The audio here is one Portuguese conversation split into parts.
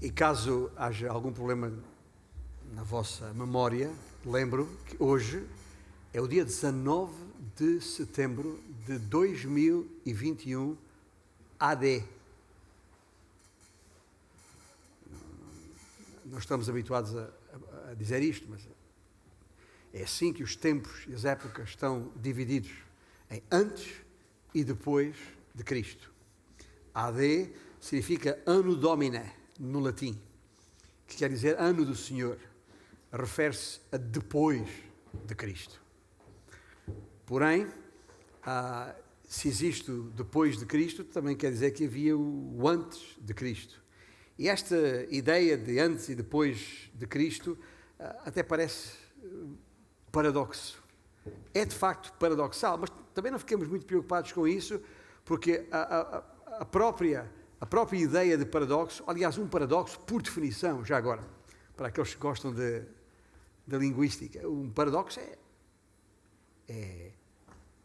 E caso haja algum problema na vossa memória, lembro que hoje é o dia 19 de setembro de 2021 AD. Não estamos habituados a dizer isto, mas é assim que os tempos e as épocas estão divididos em antes e depois de Cristo. AD significa Anno Domini, no latim, que quer dizer ano do Senhor. Refere-se a depois de Cristo. Porém, se existe o depois de Cristo, também quer dizer que havia o antes de Cristo. E esta ideia de antes e depois de Cristo até parece paradoxo. É de facto paradoxal, mas também não fiquemos muito preocupados com isso, porque a própria ideia de paradoxo, aliás, um paradoxo, por definição, já agora, para aqueles que gostam da linguística, um paradoxo é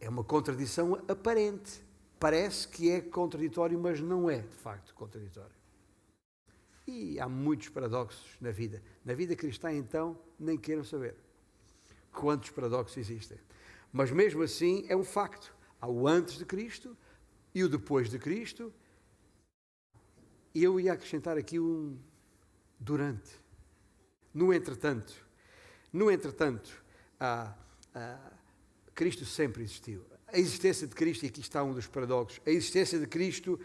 uma contradição aparente. Parece que é contraditório, mas não é, de facto, contraditório. E há muitos paradoxos na vida. Na vida cristã, então, nem queiram saber quantos paradoxos existem. Mas mesmo assim, é um facto. Há o antes de Cristo e o depois de Cristo. E eu ia acrescentar aqui um durante. No entretanto, Cristo sempre existiu. A existência de Cristo, e aqui está um dos paradoxos, a existência de Cristo,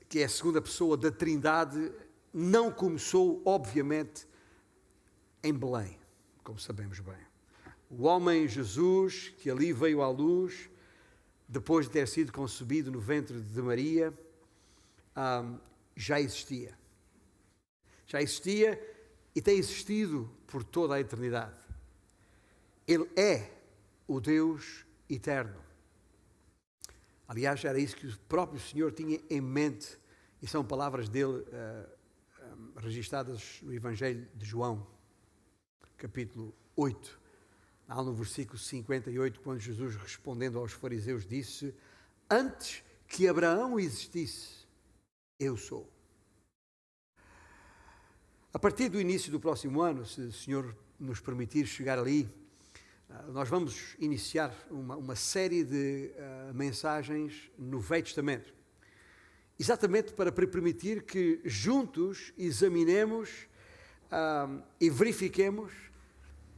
que é a segunda pessoa da Trindade, não começou, obviamente, em Belém, como sabemos bem. O homem Jesus, que ali veio à luz, depois de ter sido concebido no ventre de Maria, já existia. Já existia e tem existido por toda a eternidade. Ele é o Deus eterno. Aliás, era isso que o próprio Senhor tinha em mente, e são palavras dele registradas no Evangelho de João, capítulo 8, lá no versículo 58, quando Jesus, respondendo aos fariseus, disse: antes que Abraão existisse, eu sou. A partir do início do próximo ano, se o Senhor nos permitir chegar ali, nós vamos iniciar uma série de mensagens no Velho Testamento. Exatamente para permitir que juntos examinemos e verifiquemos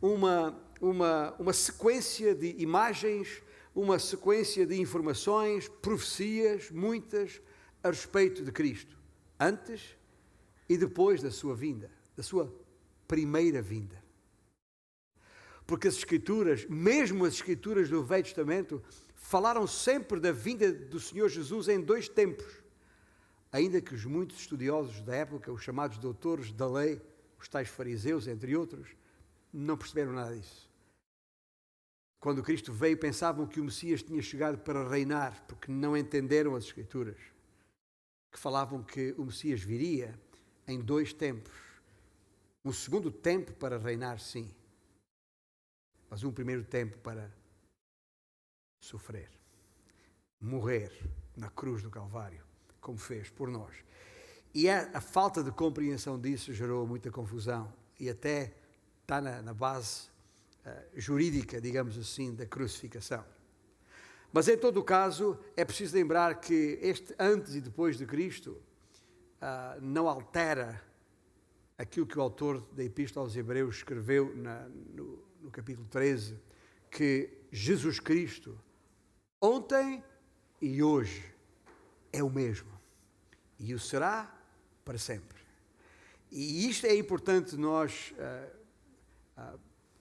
uma sequência de imagens, uma sequência de informações, profecias, muitas, a respeito de Cristo, antes e depois da sua vinda, da sua primeira vinda. Porque as Escrituras, mesmo as Escrituras do Velho Testamento, falaram sempre da vinda do Senhor Jesus em dois tempos, ainda que os muitos estudiosos da época, os chamados doutores da lei, os tais fariseus, entre outros, não perceberam nada disso. Quando Cristo veio, pensavam que o Messias tinha chegado para reinar, porque não entenderam as Escrituras, que falavam que o Messias viria em dois tempos. Um segundo tempo para reinar, sim, mas um primeiro tempo para sofrer, morrer na cruz do Calvário, como fez por nós. E a falta de compreensão disso gerou muita confusão e até está na base jurídica, digamos assim, da crucificação. Mas em todo o caso, é preciso lembrar que este antes e depois de Cristo não altera aquilo que o autor da Epístola aos Hebreus escreveu no capítulo 13, que Jesus Cristo, ontem e hoje, é o mesmo. E o será para sempre. E isto é importante nós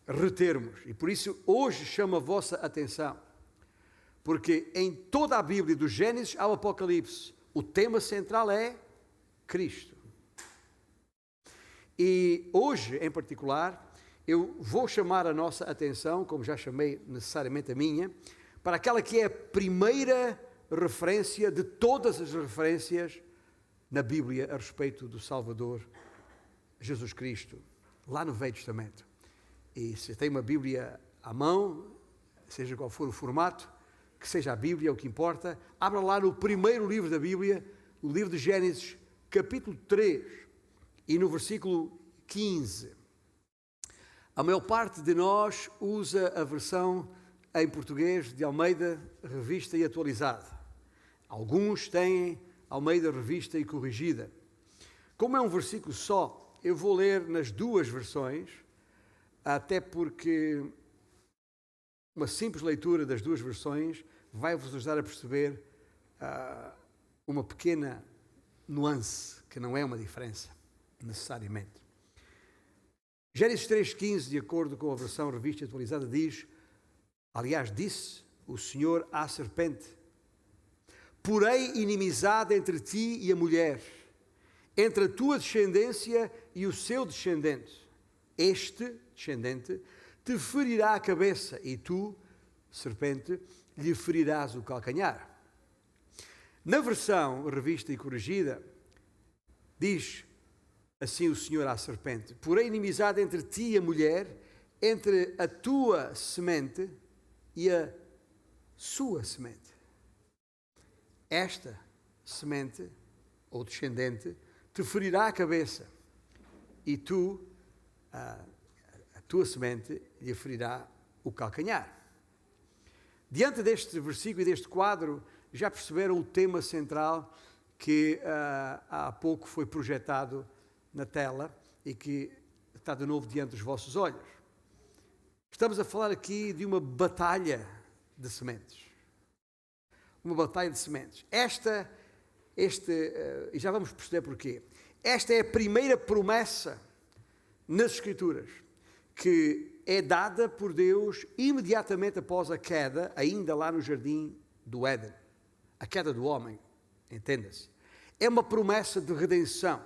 retermos. E por isso hoje chamo a vossa atenção. Porque em toda a Bíblia, do Gênesis ao Apocalipse, o tema central é Cristo. E hoje, em particular, eu vou chamar a nossa atenção, como já chamei necessariamente a minha, para aquela que é a primeira referência de todas as referências na Bíblia a respeito do Salvador, Jesus Cristo, lá no Velho Testamento. E se tem uma Bíblia à mão, seja qual for o formato, que seja a Bíblia, o que importa, abra lá no primeiro livro da Bíblia, o livro de Gênesis, capítulo 3 e no versículo 15. A maior parte de nós usa a versão em português de Almeida Revista e Atualizada. Alguns têm Almeida Revista e Corrigida. Como é um versículo só, eu vou ler nas duas versões, até porque uma simples leitura das duas versões vai-vos ajudar a perceber uma pequena nuance, que não é uma diferença, necessariamente. Gênesis 3,15, de acordo com a versão Revista e Atualizada, diz, aliás, disse o Senhor à serpente, porém inimizade entre ti e a mulher, entre a tua descendência e o seu descendente. Este descendente te ferirá a cabeça e tu, serpente, lhe ferirás o calcanhar. Na versão Revista e Corrigida, diz assim o Senhor à serpente, porém inimizade entre ti e a mulher, entre a tua semente e a sua semente. Esta semente, ou descendente, te ferirá a cabeça, e tu, a tua semente, lhe ferirá o calcanhar. Diante deste versículo e deste quadro, já perceberam o tema central que há pouco foi projetado na tela e que está de novo diante dos vossos olhos. Estamos a falar aqui de uma batalha de sementes. Uma batalha de sementes. E já vamos perceber porquê. Esta é a primeira promessa nas Escrituras que é dada por Deus imediatamente após a queda, ainda lá no jardim do Éden. A queda do homem, entenda-se. É uma promessa de redenção.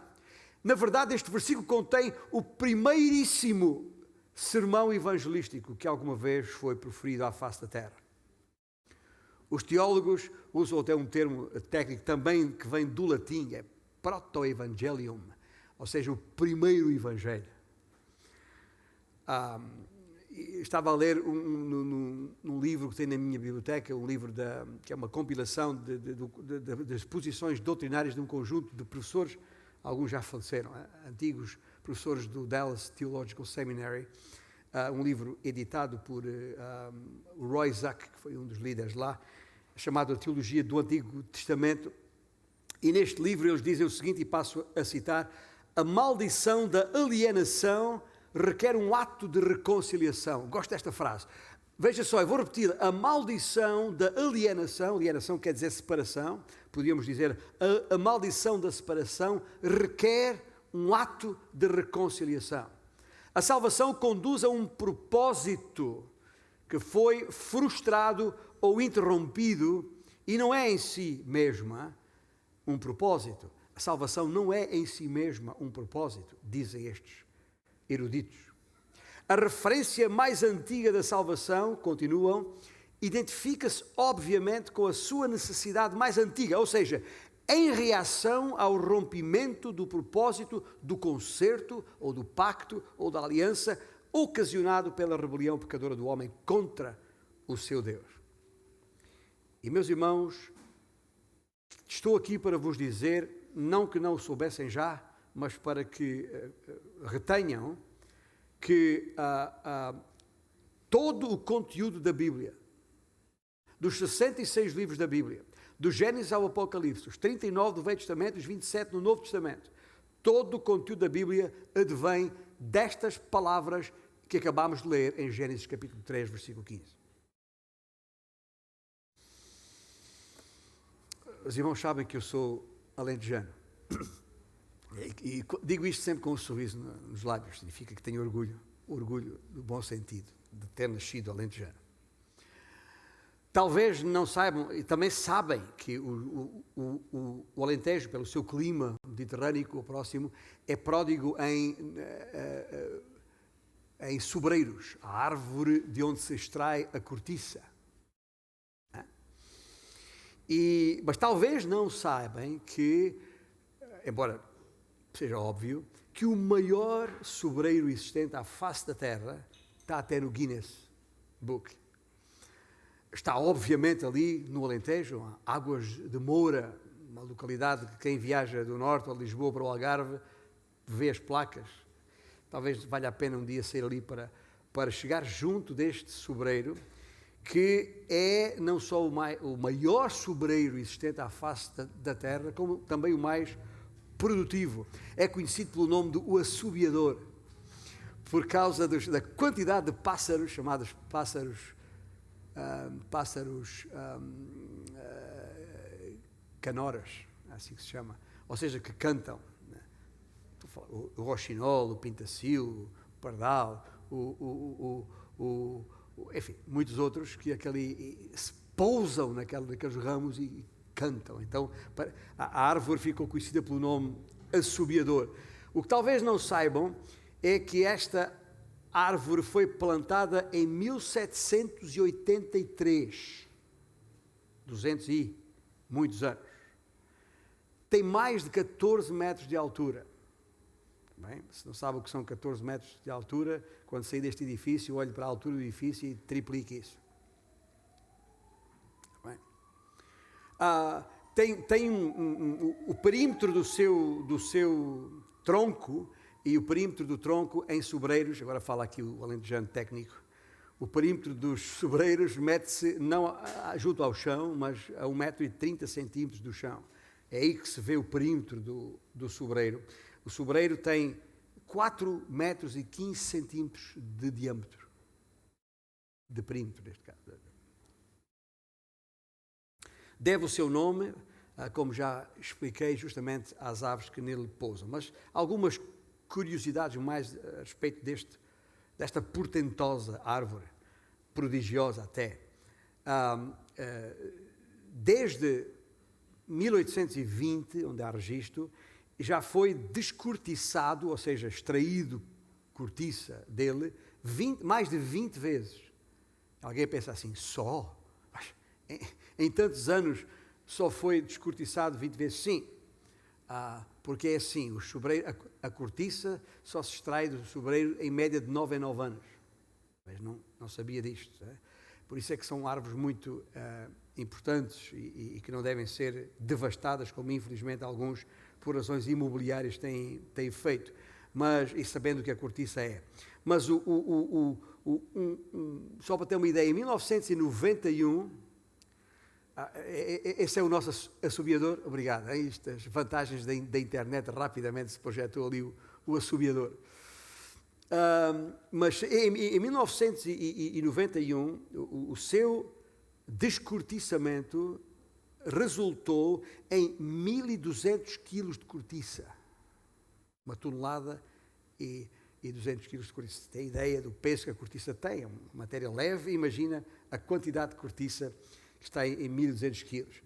Na verdade, este versículo contém o primeiríssimo sermão evangelístico que alguma vez foi proferido à face da terra. Os teólogos usam até um termo técnico também que vem do latim, é proto-evangelium, ou seja, o primeiro evangelho. Estava a ler um livro que tem na minha biblioteca, um livro que é uma compilação das posições doutrinárias de um conjunto de professores, alguns já faleceram, antigos professores do Dallas Theological Seminary, um livro editado por Roy Zuck, que foi um dos líderes lá, chamado A Teologia do Antigo Testamento, e neste livro eles dizem o seguinte, e passo a citar, a maldição da alienação requer um ato de reconciliação. Gosto desta frase. Veja só, eu vou repetir. A maldição da alienação, alienação quer dizer separação, podíamos dizer a maldição da separação requer um ato de reconciliação. A salvação conduz a um propósito que foi frustrado ou interrompido e não é em si mesma um propósito. A salvação não é em si mesma um propósito, dizem estes eruditos. A referência mais antiga da salvação, continuam, identifica-se obviamente com a sua necessidade mais antiga, ou seja, em reação ao rompimento do propósito do concerto, ou do pacto, ou da aliança, ocasionado pela rebelião pecadora do homem contra o seu Deus. E meus irmãos, estou aqui para vos dizer, não que não o soubessem já, mas para que retenham que todo o conteúdo da Bíblia, dos 66 livros da Bíblia, do Gênesis ao Apocalipse, os 39 do Velho Testamento e os 27 no Novo Testamento, todo o conteúdo da Bíblia advém destas palavras que acabámos de ler em Gênesis capítulo 3, versículo 15. Os irmãos sabem que eu sou alentejano. E digo isto sempre com um sorriso nos lábios, significa que tenho orgulho do bom sentido, de ter nascido alentejano. Talvez não saibam, e também sabem, que o Alentejo, pelo seu clima mediterrâneo próximo, é pródigo em sobreiros, a árvore de onde se extrai a cortiça. Mas talvez não saibam que, embora seja óbvio, que o maior sobreiro existente à face da Terra está até no Guinness Book. Está obviamente ali no Alentejo, águas de Moura, uma localidade que quem viaja do norte ou de Lisboa para o Algarve vê as placas. Talvez valha a pena um dia sair ali para chegar junto deste sobreiro, que é não só o maior sobreiro existente à face da terra, como também o mais produtivo. É conhecido pelo nome do O Assobiador, por causa da quantidade de pássaros, chamados pássaros canoras, assim que se chama, ou seja, que cantam. O roxinol, o pintacil, o pardal, enfim, muitos outros que se pousam naqueles ramos e cantam. Então, a árvore ficou conhecida pelo nome assobiador. O que talvez não saibam é que esta árvore foi plantada em 1783, 200 e muitos anos. Tem mais de 14 metros de altura. Bem, se não sabe o que são 14 metros de altura, quando sair deste edifício, olhe para a altura do edifício e triplique isso. Bem, tem o perímetro do seu tronco e o perímetro do tronco em sobreiros, agora fala aqui o alentejano técnico, o perímetro dos sobreiros mete-se não junto ao chão, mas a 1,30 m do chão. É aí que se vê o perímetro do sobreiro. O sobreiro tem 4,15 m de diâmetro, de perímetro neste caso. Deve o seu nome, como já expliquei, justamente às aves que nele pousam. Mas algumas curiosidades mais a respeito desta portentosa árvore, prodigiosa até. Desde 1820, onde há registro, já foi descortiçado, ou seja, extraído cortiça dele, mais de 20 vezes. Alguém pensa assim, só? Mas, em tantos anos só foi descortiçado 20 vezes? Sim, porque é assim, a cortiça só se extrai do sobreiro em média de 9 em 9 anos. Mas não sabia disto. Por isso é que são árvores muito importantes e que não devem ser devastadas, como infelizmente alguns, por razões imobiliárias, têm feito, e sabendo o que a cortiça é. Mas só para ter uma ideia, em 1991, esse é o nosso assobiador, obrigado, estas vantagens da internet, rapidamente se projetou ali o assobiador. Mas em 1991, o seu descortiçamento resultou em 1.200 quilos de cortiça. 1 tonelada e 200 quilos de cortiça. Tem ideia do peso que a cortiça tem? É uma matéria leve, imagina a quantidade de cortiça que está em 1.200 quilos.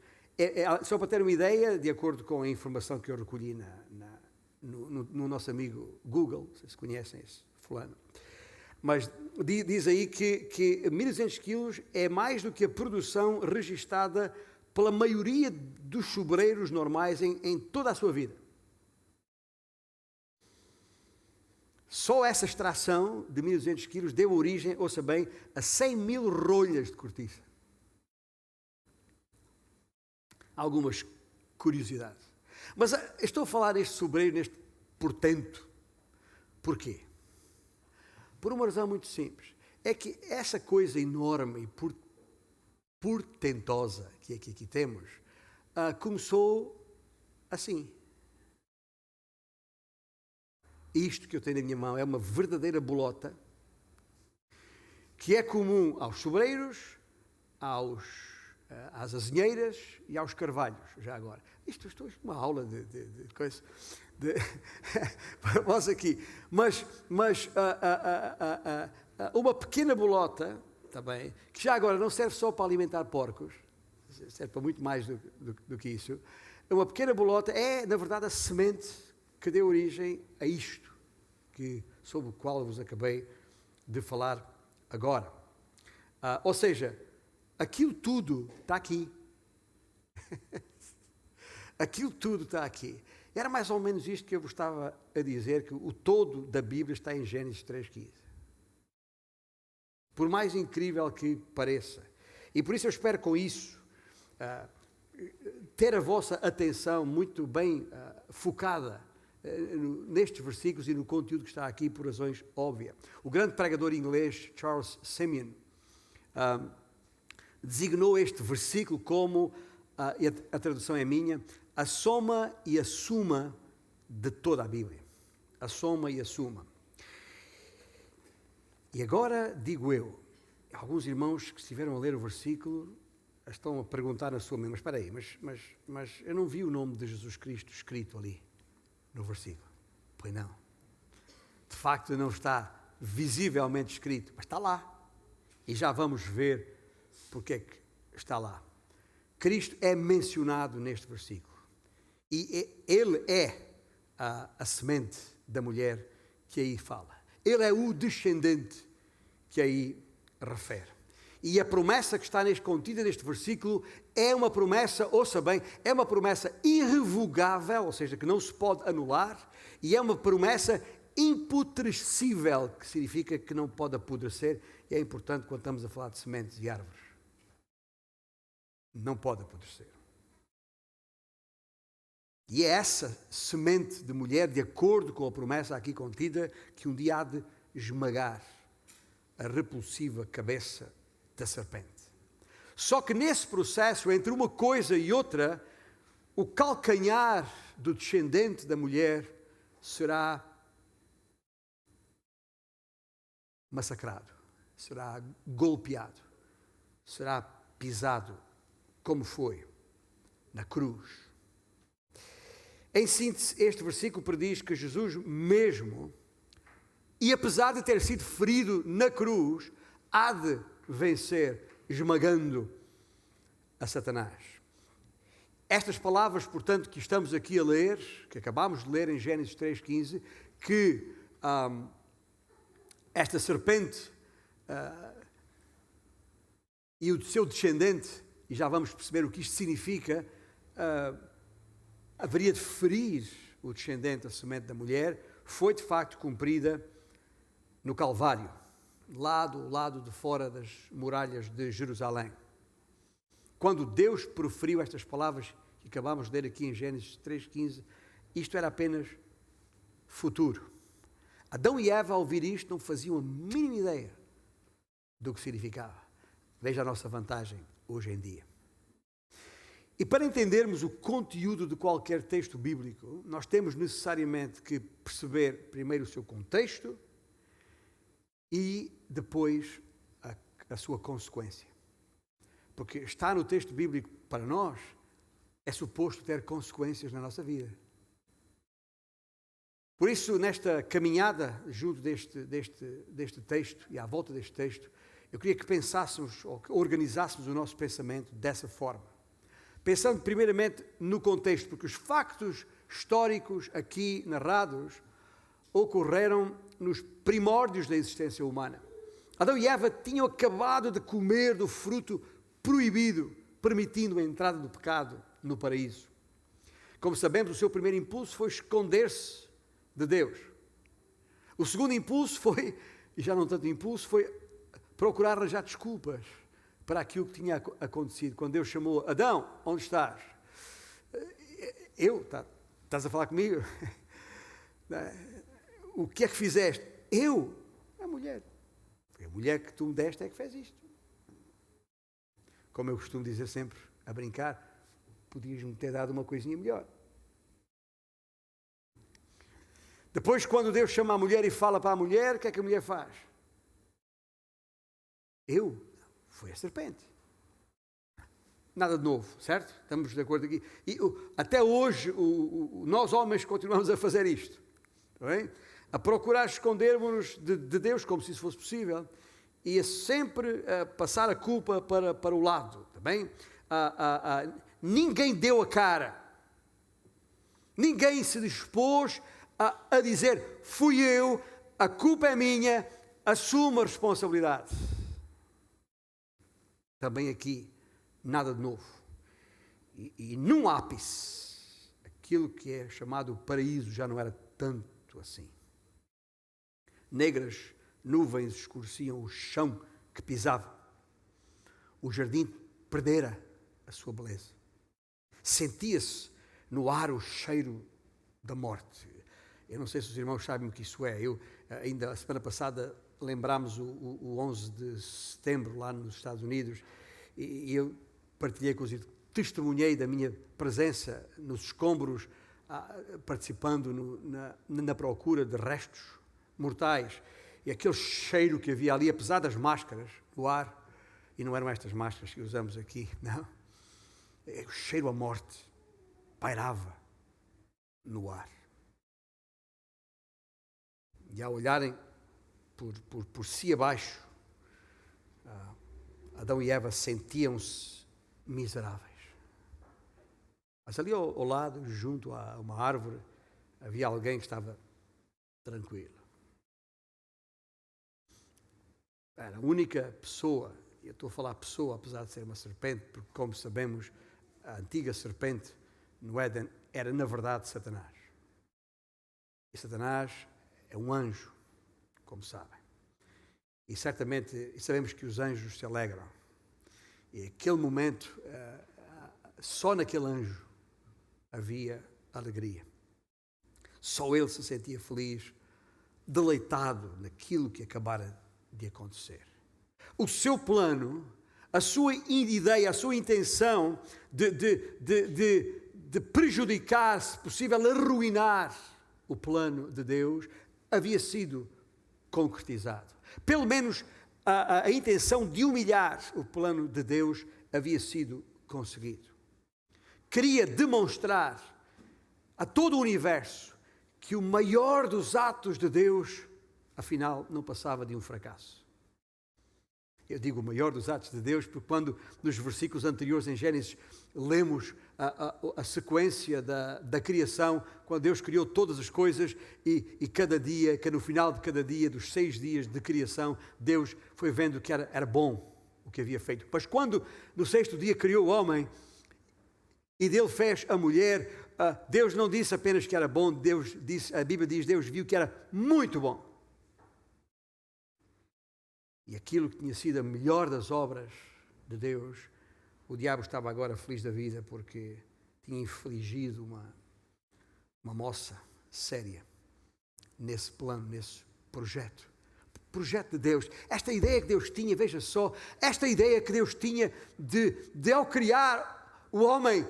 Só para ter uma ideia, de acordo com a informação que eu recolhi no nosso amigo Google, vocês conhecem esse fulano, mas diz aí que 1.200 quilos é mais do que a produção registada pela maioria dos sobreiros normais em toda a sua vida. Só essa extração de 1.200 quilos deu origem, ouça bem, a 100.000 rolhas de cortiça. Algumas curiosidades. Mas estou a falar neste sobreiro, neste portento. Porquê? Por uma razão muito simples. É que essa coisa enorme e portentosa que aqui temos, começou assim. Isto que eu tenho na minha mão é uma verdadeira bolota que é comum aos sobreiros, às azinheiras e aos carvalhos, já agora. Isto é uma aula de coisa para vós aqui. Mas uma pequena bolota, também, que já agora não serve só para alimentar porcos, serve para muito mais do que isso. Uma pequena bolota é, na verdade, a semente que deu origem a isto, sobre o qual vos acabei de falar agora. Ou seja, aquilo tudo está aqui. Aquilo tudo está aqui. Era mais ou menos isto que eu vos estava a dizer, que o todo da Bíblia está em Gênesis 3,15. Por mais incrível que pareça. E por isso eu espero com isso ter a vossa atenção muito bem focada nestes versículos e no conteúdo que está aqui por razões óbvias. O grande pregador inglês Charles Simeon designou este versículo como, e a tradução é minha, a soma e a suma de toda a Bíblia. A soma e a suma. E agora digo eu, alguns irmãos que estiveram a ler o versículo estão a perguntar na sua mente, mas espera aí, mas eu não vi o nome de Jesus Cristo escrito ali no versículo. Pois não. De facto não está visivelmente escrito, mas está lá. E já vamos ver porque é que está lá. Cristo é mencionado neste versículo. E ele é a semente da mulher que aí fala. Ele é o descendente que aí refere. E a promessa que está contida neste versículo é uma promessa, ouça bem, é uma promessa irrevogável, ou seja, que não se pode anular, e é uma promessa imputrescível, que significa que não pode apodrecer, e é importante quando estamos a falar de sementes e árvores. Não pode apodrecer. E é essa semente de mulher, de acordo com a promessa aqui contida, que um dia há de esmagar a repulsiva cabeça da serpente. Só que nesse processo, entre uma coisa e outra, o calcanhar do descendente da mulher será massacrado, será golpeado, será pisado, como foi na cruz. Em síntese, este versículo prediz que Jesus mesmo, e apesar de ter sido ferido na cruz, há de vencer, esmagando a Satanás. Estas palavras, portanto, que estamos aqui a ler, que acabamos de ler em Gênesis 3,15, que esta serpente e o seu descendente, e já vamos perceber o que isto significa, haveria de ferir o descendente, a semente da mulher, foi de facto cumprida no Calvário, lá do lado de fora das muralhas de Jerusalém. Quando Deus proferiu estas palavras que acabamos de ler aqui em Gênesis 3,15, isto era apenas futuro. Adão e Eva, ao ouvir isto, não faziam a mínima ideia do que significava. Veja a nossa vantagem hoje em dia. E para entendermos o conteúdo de qualquer texto bíblico, nós temos necessariamente que perceber primeiro o seu contexto e depois a sua consequência. Porque está no texto bíblico para nós, é suposto ter consequências na nossa vida. Por isso, nesta caminhada junto deste texto e à volta deste texto, eu queria que pensássemos ou que organizássemos o nosso pensamento dessa forma. Pensando primeiramente no contexto, porque os factos históricos aqui narrados ocorreram nos primórdios da existência humana. Adão e Eva tinham acabado de comer do fruto proibido, permitindo a entrada do pecado no paraíso. Como sabemos, o seu primeiro impulso foi esconder-se de Deus. O segundo impulso foi, e já não tanto impulso, foi procurar arranjar desculpas para aquilo que tinha acontecido. Quando Deus chamou, Adão, onde estás? Estás a falar comigo? O que é que fizeste? Eu? A mulher. Foi a mulher que tu me deste é que fez isto. Como eu costumo dizer sempre, a brincar, podias-me ter dado uma coisinha melhor. Depois, quando Deus chama a mulher e fala para a mulher, o que é que a mulher faz? Foi a serpente. Nada de novo, certo? Estamos de acordo aqui. E até hoje, nós homens continuamos a fazer isto. Está bem? A procurar escondermos-nos de Deus como se isso fosse possível e a sempre passar a culpa para o lado. Está bem? Ninguém deu a cara. Ninguém se dispôs a dizer, fui eu, a culpa é minha, assumo a responsabilidade. Também aqui, nada de novo. E num ápice, aquilo que é chamado paraíso já não era tanto assim. Negras nuvens escureciam o chão que pisava. O jardim perdera a sua beleza. Sentia-se no ar o cheiro da morte. Eu não sei se os irmãos sabem o que isso é. Ainda a semana passada lembrámos o 11 de setembro lá nos Estados Unidos e eu partilhei com os irmãos, testemunhei da minha presença nos escombros, participando na procura de restos mortais. E aquele cheiro que havia ali, apesar das máscaras no ar, e não eram estas máscaras que usamos aqui, não. O cheiro à morte pairava no ar. E ao olharem por si abaixo, Adão e Eva sentiam-se miseráveis. Mas ali ao lado, junto a uma árvore, havia alguém que estava tranquilo. Era a única pessoa, e eu estou a falar pessoa, apesar de ser uma serpente, porque, como sabemos, a antiga serpente no Éden era, na verdade, Satanás. E Satanás é um anjo, como sabem. E certamente sabemos que os anjos se alegram. E aquele momento, só naquele anjo havia alegria. Só ele se sentia feliz, deleitado naquilo que acabara de acontecer. O seu plano, a sua ideia, a sua intenção de prejudicar, se possível, arruinar o plano de Deus, havia sido concretizado. Pelo menos a intenção de humilhar o plano de Deus havia sido conseguido. Queria demonstrar a todo o universo que o maior dos atos de Deus, afinal, não passava de um fracasso. Eu digo o maior dos atos de Deus porque quando nos versículos anteriores em Gênesis lemos a sequência da criação, quando Deus criou todas as coisas e cada dia, que no final de cada dia, dos 6 dias de criação, Deus foi vendo que era bom o que havia feito. Mas quando no 6º dia criou o homem e dele fez a mulher, Deus não disse apenas que era bom, Deus disse, a Bíblia diz, Deus viu que era muito bom. E aquilo que tinha sido a melhor das obras de Deus, o diabo estava agora feliz da vida porque tinha infligido uma moça séria nesse plano, nesse projeto. Projeto de Deus. Esta ideia que Deus tinha, veja só, esta ideia que Deus tinha de ao criar o homem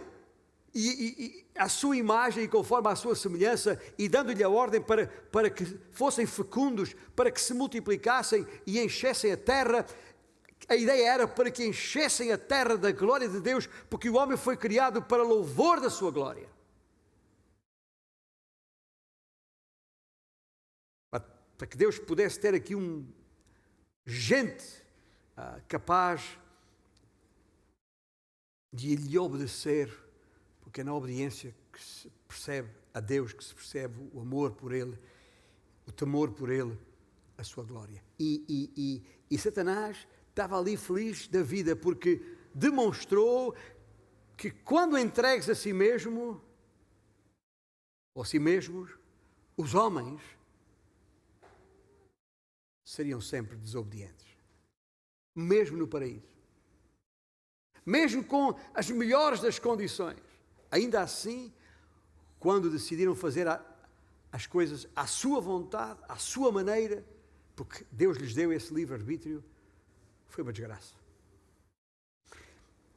e a sua imagem e conforme a sua semelhança e dando-lhe a ordem para que fossem fecundos, para que se multiplicassem e enchessem a terra. A ideia era para que enchessem a terra da glória de Deus, porque o homem foi criado para louvor da sua glória. Para que Deus pudesse ter aqui gente capaz de lhe obedecer, porque é na obediência que se percebe a Deus, que se percebe o amor por Ele, o temor por Ele, a sua glória. E Satanás estava ali feliz da vida, porque demonstrou que quando entregues a si mesmo, ou a si mesmos, os homens seriam sempre desobedientes. Mesmo no paraíso. Mesmo com as melhores das condições. Ainda assim, quando decidiram fazer as coisas à sua vontade, à sua maneira, porque Deus lhes deu esse livre-arbítrio, foi uma desgraça.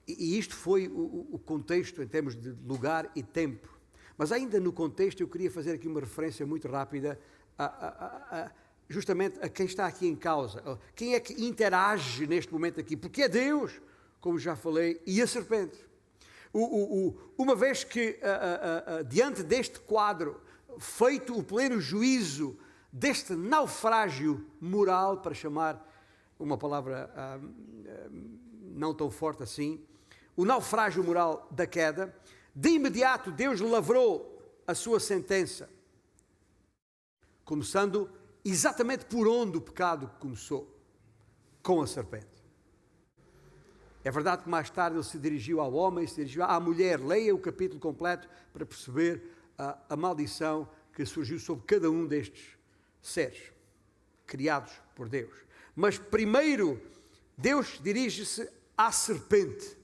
E isto foi o contexto em termos de lugar e tempo. Mas ainda no contexto eu queria fazer aqui uma referência muito rápida justamente a quem está aqui em causa. Quem é que interage neste momento aqui? Porque é Deus, como já falei, e a serpente. Uma vez que, diante deste quadro, feito o pleno juízo deste naufrágio moral, para chamar uma palavra não tão forte assim, o naufrágio moral da queda, de imediato Deus lavrou a sua sentença, começando exatamente por onde o pecado começou, com a serpente. É verdade que mais tarde ele se dirigiu ao homem, se dirigiu à mulher. Leia o capítulo completo para perceber a maldição que surgiu sobre cada um destes seres criados por Deus. Mas primeiro Deus dirige-se à serpente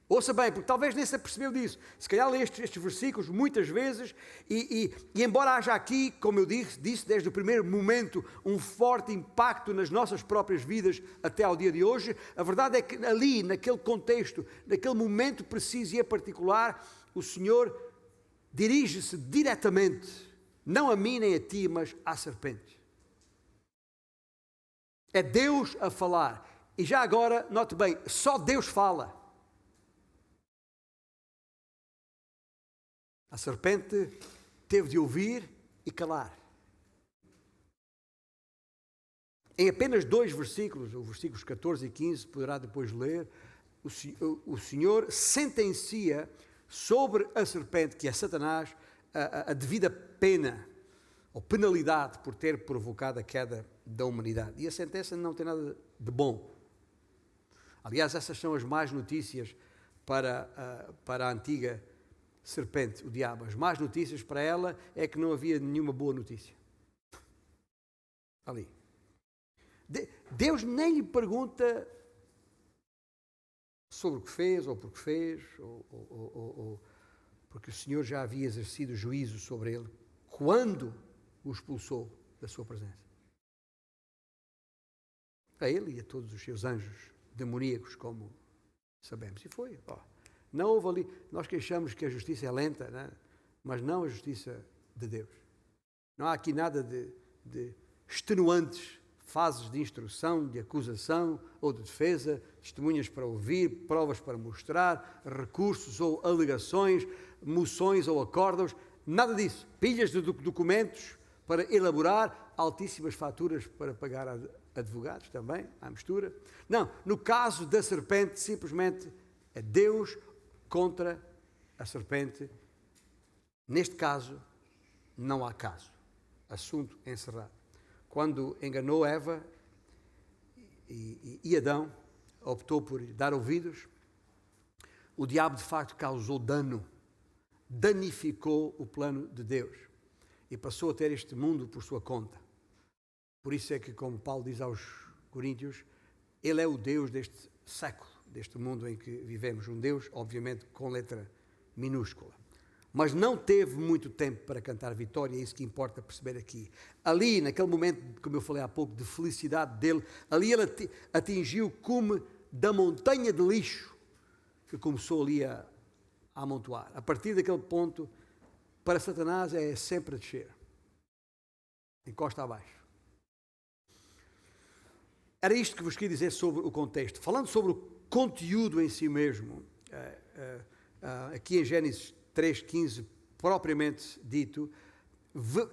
Ouça bem, porque talvez nem se apercebeu disso. Se calhar lê estes versículos muitas vezes e embora haja aqui, como eu disse desde o primeiro momento, um forte impacto nas nossas próprias vidas até ao dia de hoje, a verdade é que ali, naquele contexto, naquele momento preciso e em particular, o Senhor dirige-se diretamente, não a mim nem a ti, mas à serpente. É Deus a falar. E já agora, note bem, só Deus fala. A serpente teve de ouvir e calar. Em apenas 2 versículos, os versículos 14 e 15, poderá depois ler, o Senhor sentencia sobre a serpente, que é Satanás, a devida pena ou penalidade por ter provocado a queda da humanidade. E a sentença não tem nada de bom. Aliás, essas são as más notícias para a antiga serpente, o diabo. As más notícias para ela é que não havia nenhuma boa notícia. Ali. Deus nem lhe pergunta sobre o que fez, ou porque fez, ou porque o Senhor já havia exercido juízo sobre ele quando o expulsou da sua presença. A ele e a todos os seus anjos demoníacos, como sabemos. E foi. Não houve ali, nós queixamos que a justiça é lenta, né? Mas não a justiça de Deus. Não há aqui nada de extenuantes fases de instrução, de acusação ou de defesa, testemunhas para ouvir, provas para mostrar, recursos ou alegações, moções ou acórdãos, nada disso. Pilhas de documentos para elaborar, altíssimas faturas para pagar a advogados também, à mistura. Não, no caso da serpente, simplesmente é Deus contra a serpente. Neste caso, não há caso. Assunto encerrado. Quando enganou Eva e Adão, optou por dar ouvidos, o diabo de facto causou dano, danificou o plano de Deus e passou a ter este mundo por sua conta. Por isso é que, como Paulo diz aos Coríntios, ele é o Deus deste século, deste mundo em que vivemos. Um Deus, obviamente, com letra minúscula. Mas não teve muito tempo para cantar vitória, é isso que importa perceber aqui. Ali, naquele momento, como eu falei há pouco, de felicidade dele, ali ele atingiu o cume da montanha de lixo que começou ali a amontoar. A partir daquele ponto, para Satanás é sempre a descer. Encosta abaixo. Era isto que vos queria dizer sobre o contexto. Falando sobre o conteúdo em si mesmo, aqui em Gênesis 3,15, propriamente dito,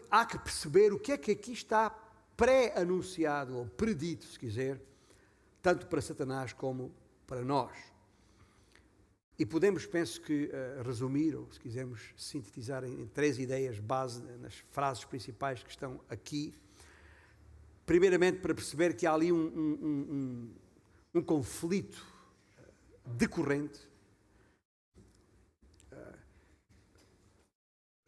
há que perceber o que é que aqui está pré-anunciado, ou predito, se quiser, tanto para Satanás como para nós. E podemos, penso que, resumir, ou se quisermos sintetizar em 3 ideias base, nas frases principais que estão aqui. Primeiramente, para perceber que há ali um conflito decorrente.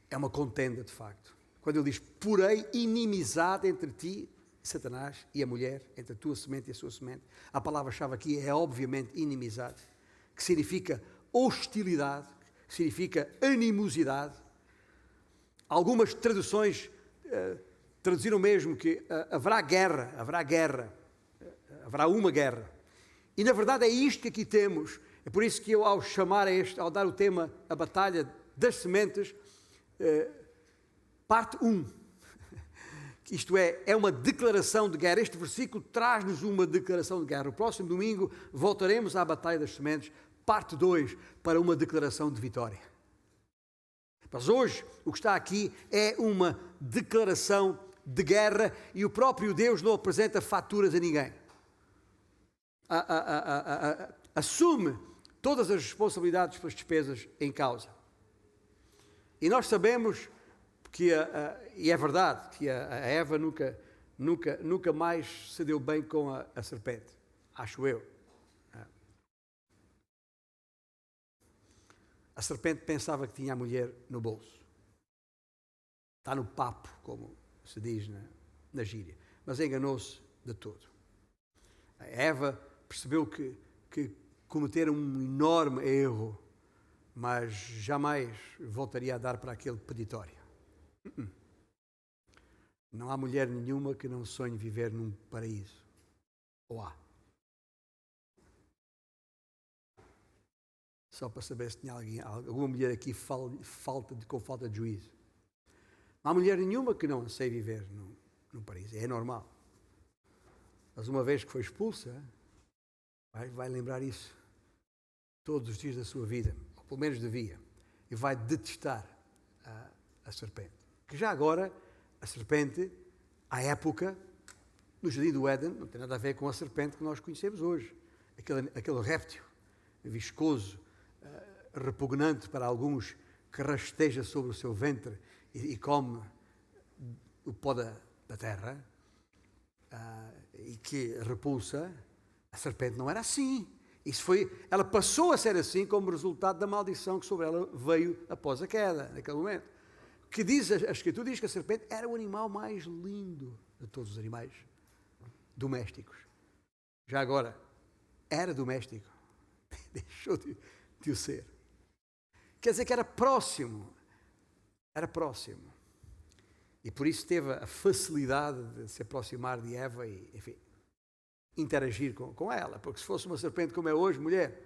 É uma contenda, de facto. Quando ele diz, porém, inimizade entre ti, Satanás, e a mulher, entre a tua semente e a sua semente. A palavra-chave aqui é, obviamente, inimizade, que significa hostilidade, que significa animosidade. Algumas traduções traduziram mesmo que haverá uma guerra. E, na verdade, é isto que aqui temos. É por isso que eu, ao dar o tema, a batalha das sementes, parte 1, isto é uma declaração de guerra. Este versículo traz-nos uma declaração de guerra. O próximo domingo voltaremos à batalha das sementes, parte 2, para uma declaração de vitória. Mas hoje o que está aqui é uma declaração de guerra e o próprio Deus não apresenta faturas a ninguém. Assume todas as responsabilidades pelas despesas em causa. E nós sabemos que, e é verdade, que a Eva nunca mais se deu bem com a serpente, acho eu. A serpente pensava que tinha a mulher no bolso. Está no papo, como se diz na gíria. Mas enganou-se de todo. A Eva percebeu que cometer um enorme erro, mas jamais voltaria a dar para aquele peditório. Não há mulher nenhuma que não sonhe viver num paraíso. Ou há? Só para saber se tinha alguma mulher aqui com falta de juízo. Não há mulher nenhuma que não anseie viver num paraíso. É normal. Mas uma vez que foi expulsa, vai lembrar isso todos os dias da sua vida. Ou pelo menos devia. E vai detestar a serpente. Que já agora, a serpente, à época, no Jardim do Éden, não tem nada a ver com a serpente que nós conhecemos hoje. Aquele réptil viscoso, repugnante para alguns, que rasteja sobre o seu ventre e come o pó da terra, e que repulsa. A serpente não era assim. Ela passou a ser assim como resultado da maldição que sobre ela veio após a queda, naquele momento. Que diz, a Escritura diz que a serpente era o animal mais lindo de todos os animais domésticos. Já agora, era doméstico. Deixou de o ser. Quer dizer que era próximo. Era próximo. E por isso teve a facilidade de se aproximar de Eva e, enfim, interagir com ela. Porque se fosse uma serpente como é hoje, mulher,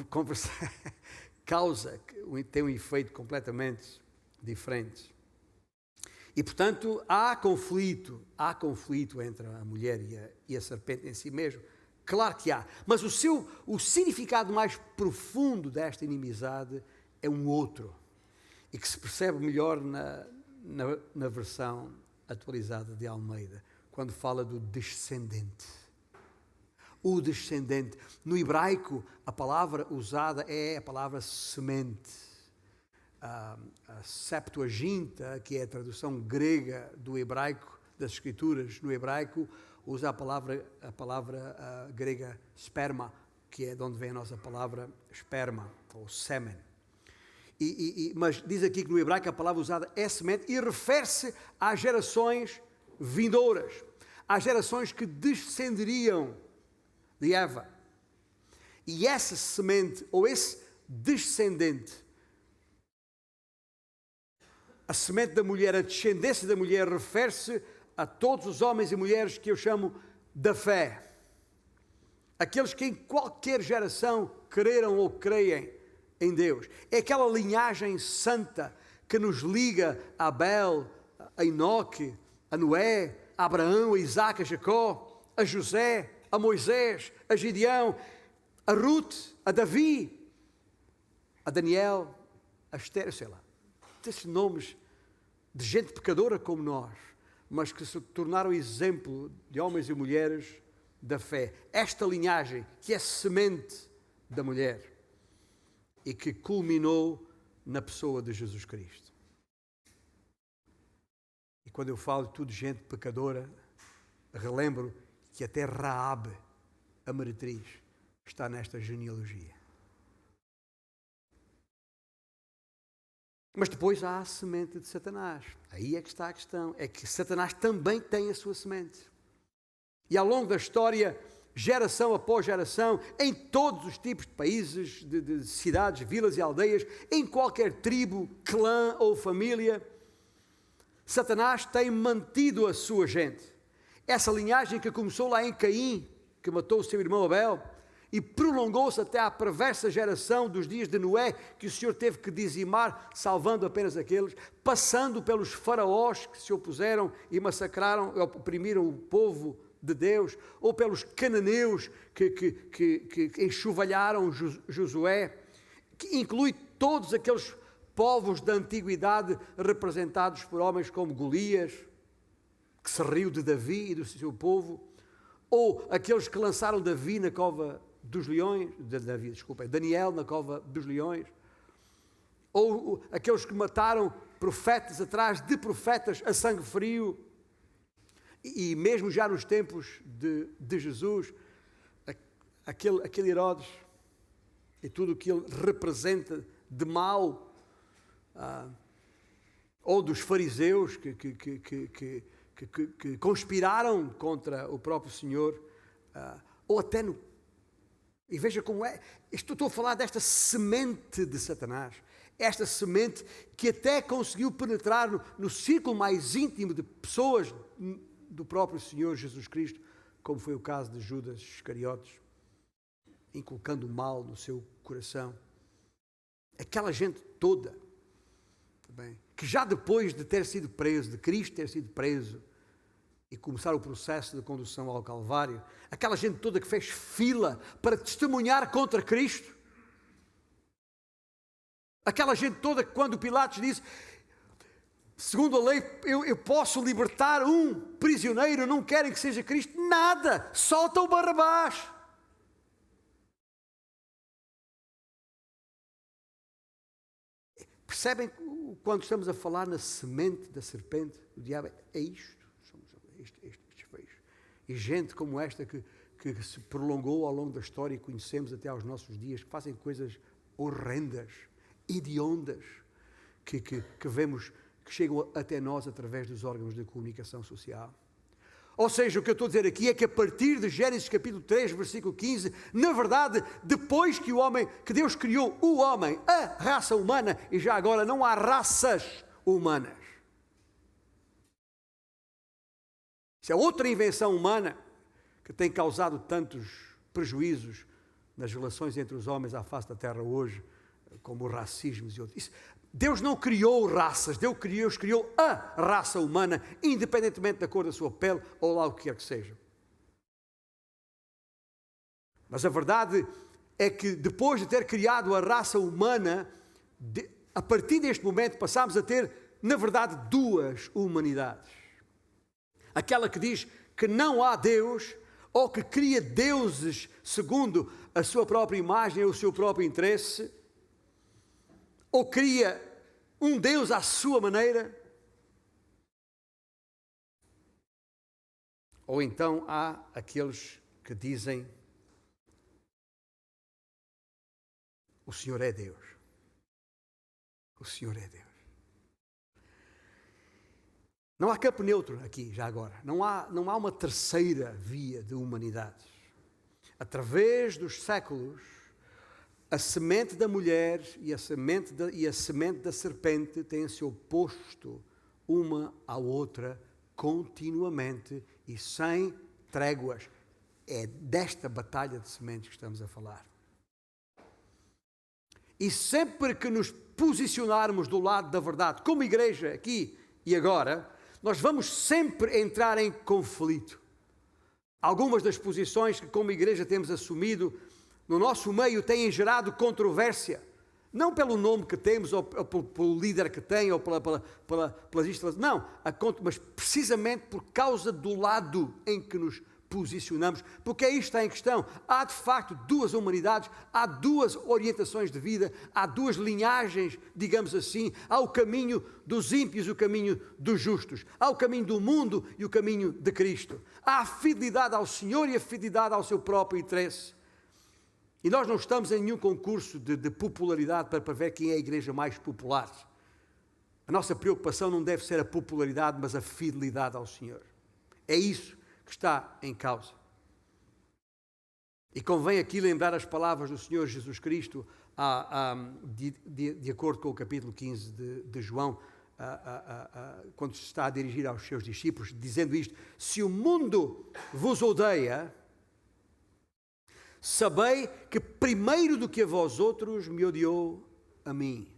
conversar tem um efeito completamente diferente. E, portanto, há conflito entre a mulher e a serpente em si mesmo. Claro que há. Mas o significado mais profundo desta inimizade é um outro. E que se percebe melhor na versão atualizada de Almeida, quando fala do descendente. O descendente. No hebraico, a palavra usada é a palavra semente. A Septuaginta, que é a tradução grega do hebraico, das Escrituras no hebraico, usa a palavra grega sperma, que é de onde vem a nossa palavra esperma, ou sêmen. Mas diz aqui que no hebraico a palavra usada é semente e refere-se às gerações vindouras, às gerações que descenderiam de Eva. E essa semente, ou esse descendente, a semente da mulher, a descendência da mulher, refere-se a todos os homens e mulheres que eu chamo da fé. Aqueles que em qualquer geração creram ou creem em Deus. É aquela linhagem santa que nos liga a Abel, a Enoque, a Noé, a Abraão, a Isaac, a Jacó, a José, a Moisés, a Gideão, a Ruth, a Davi, a Daniel, a Esther, sei lá. Esses nomes de gente pecadora como nós, mas que se tornaram exemplo de homens e mulheres da fé. Esta linhagem que é semente da mulher e que culminou na pessoa de Jesus Cristo. E quando eu falo de tudo gente pecadora, relembro que até Raabe, a meretriz, está nesta genealogia. Mas depois há a semente de Satanás. Aí é que está a questão. É que Satanás também tem a sua semente. E ao longo da história, geração após geração, em todos os tipos de países, de cidades, vilas e aldeias, em qualquer tribo, clã ou família, Satanás tem mantido a sua gente. Essa linhagem que começou lá em Caim, que matou o seu irmão Abel, e prolongou-se até à perversa geração dos dias de Noé, que o Senhor teve que dizimar, salvando apenas aqueles, passando pelos faraós que se opuseram e massacraram, oprimiram o povo de Deus, ou pelos cananeus que enxovalharam Josué, que inclui todos aqueles povos da antiguidade representados por homens como Golias, que se riu de Davi e do seu povo, ou aqueles que lançaram Davi na cova dos leões, Daniel na cova dos leões, ou aqueles que mataram profetas atrás de profetas a sangue frio, e mesmo já nos tempos de Jesus, aquele Herodes e tudo o que ele representa de mal, ou dos fariseus que conspiraram contra o próprio Senhor, ou até E veja como é. Estou a falar desta semente de Satanás. Esta semente que até conseguiu penetrar no círculo mais íntimo de pessoas do próprio Senhor Jesus Cristo, como foi o caso de Judas Iscariotes, inculcando o mal no seu coração. Aquela gente toda, bem, que já depois de ter sido preso, de Cristo ter sido preso, e começar o processo de condução ao Calvário, aquela gente toda que fez fila para testemunhar contra Cristo, aquela gente toda que quando Pilatos disse, segundo a lei, eu posso libertar um prisioneiro, não querem que seja Cristo, nada, solta o Barrabás. Percebem quando estamos a falar na semente da serpente, o diabo é isto. Estes feios. E gente como esta que se prolongou ao longo da história e conhecemos até aos nossos dias, que fazem coisas horrendas, hediondas, que vemos que chegam até nós através dos órgãos de comunicação social. Ou seja, o que eu estou a dizer aqui é que a partir de Gênesis capítulo 3, versículo 15, na verdade, depois que Deus criou o homem, a raça humana, e já agora não há raças humanas. Isso é outra invenção humana que tem causado tantos prejuízos nas relações entre os homens à face da terra hoje, como racismos e outros. Deus não criou raças, Deus criou a raça humana, independentemente da cor da sua pele ou lá o que quer que seja. Mas a verdade é que depois de ter criado a raça humana, a partir deste momento passámos a ter, na verdade, duas humanidades. Aquela que diz que não há Deus, ou que cria deuses segundo a sua própria imagem ou o seu próprio interesse, ou cria um Deus à sua maneira, ou então há aqueles que dizem o Senhor é Deus. O Senhor é Deus. Não há campo neutro aqui, já agora. Não há uma terceira via de humanidades. Através dos séculos, a semente da mulher e a semente da serpente têm-se oposto uma à outra continuamente e sem tréguas. É desta batalha de sementes que estamos a falar. E sempre que nos posicionarmos do lado da verdade, como igreja aqui e agora, nós vamos sempre entrar em conflito. Algumas das posições que como igreja temos assumido no nosso meio têm gerado controvérsia. Não pelo nome que temos, ou pelo líder que tem, ou pelas instalações. Não, mas precisamente por causa do lado em que nos posicionamos. Porque é isto que está em questão. Há de facto duas humanidades, há duas orientações de vida, há duas linhagens, digamos assim. Há o caminho dos ímpios e o caminho dos justos. Há o caminho do mundo e o caminho de Cristo. Há a fidelidade ao Senhor e a fidelidade ao seu próprio interesse. E nós não estamos em nenhum concurso de popularidade para ver quem é a igreja mais popular. A nossa preocupação não deve ser a popularidade, mas a fidelidade ao Senhor. É isso que está em causa. E convém aqui lembrar as palavras do Senhor Jesus Cristo, de acordo com o capítulo 15 de João, quando se está a dirigir aos seus discípulos, dizendo isto: se o mundo vos odeia, sabei que primeiro do que a vós outros me odiou a mim.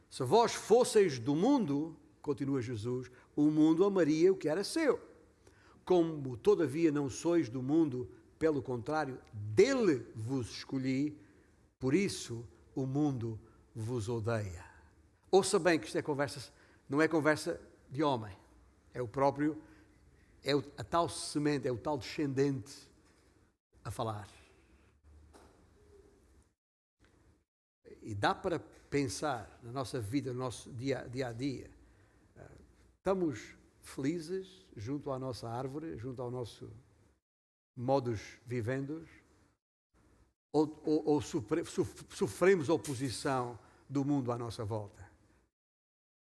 Se vós fosseis do mundo, continua Jesus, o mundo amaria o que era seu. Como todavia não sois do mundo, pelo contrário, dele vos escolhi, por isso o mundo vos odeia. Ouça bem que isto não é conversa de homem, é o próprio, a tal semente, é o tal descendente a falar. E dá para pensar na nossa vida, no nosso dia a dia. Estamos felizes junto à nossa árvore, junto ao nosso modus vivendi, ou sofremos oposição do mundo à nossa volta?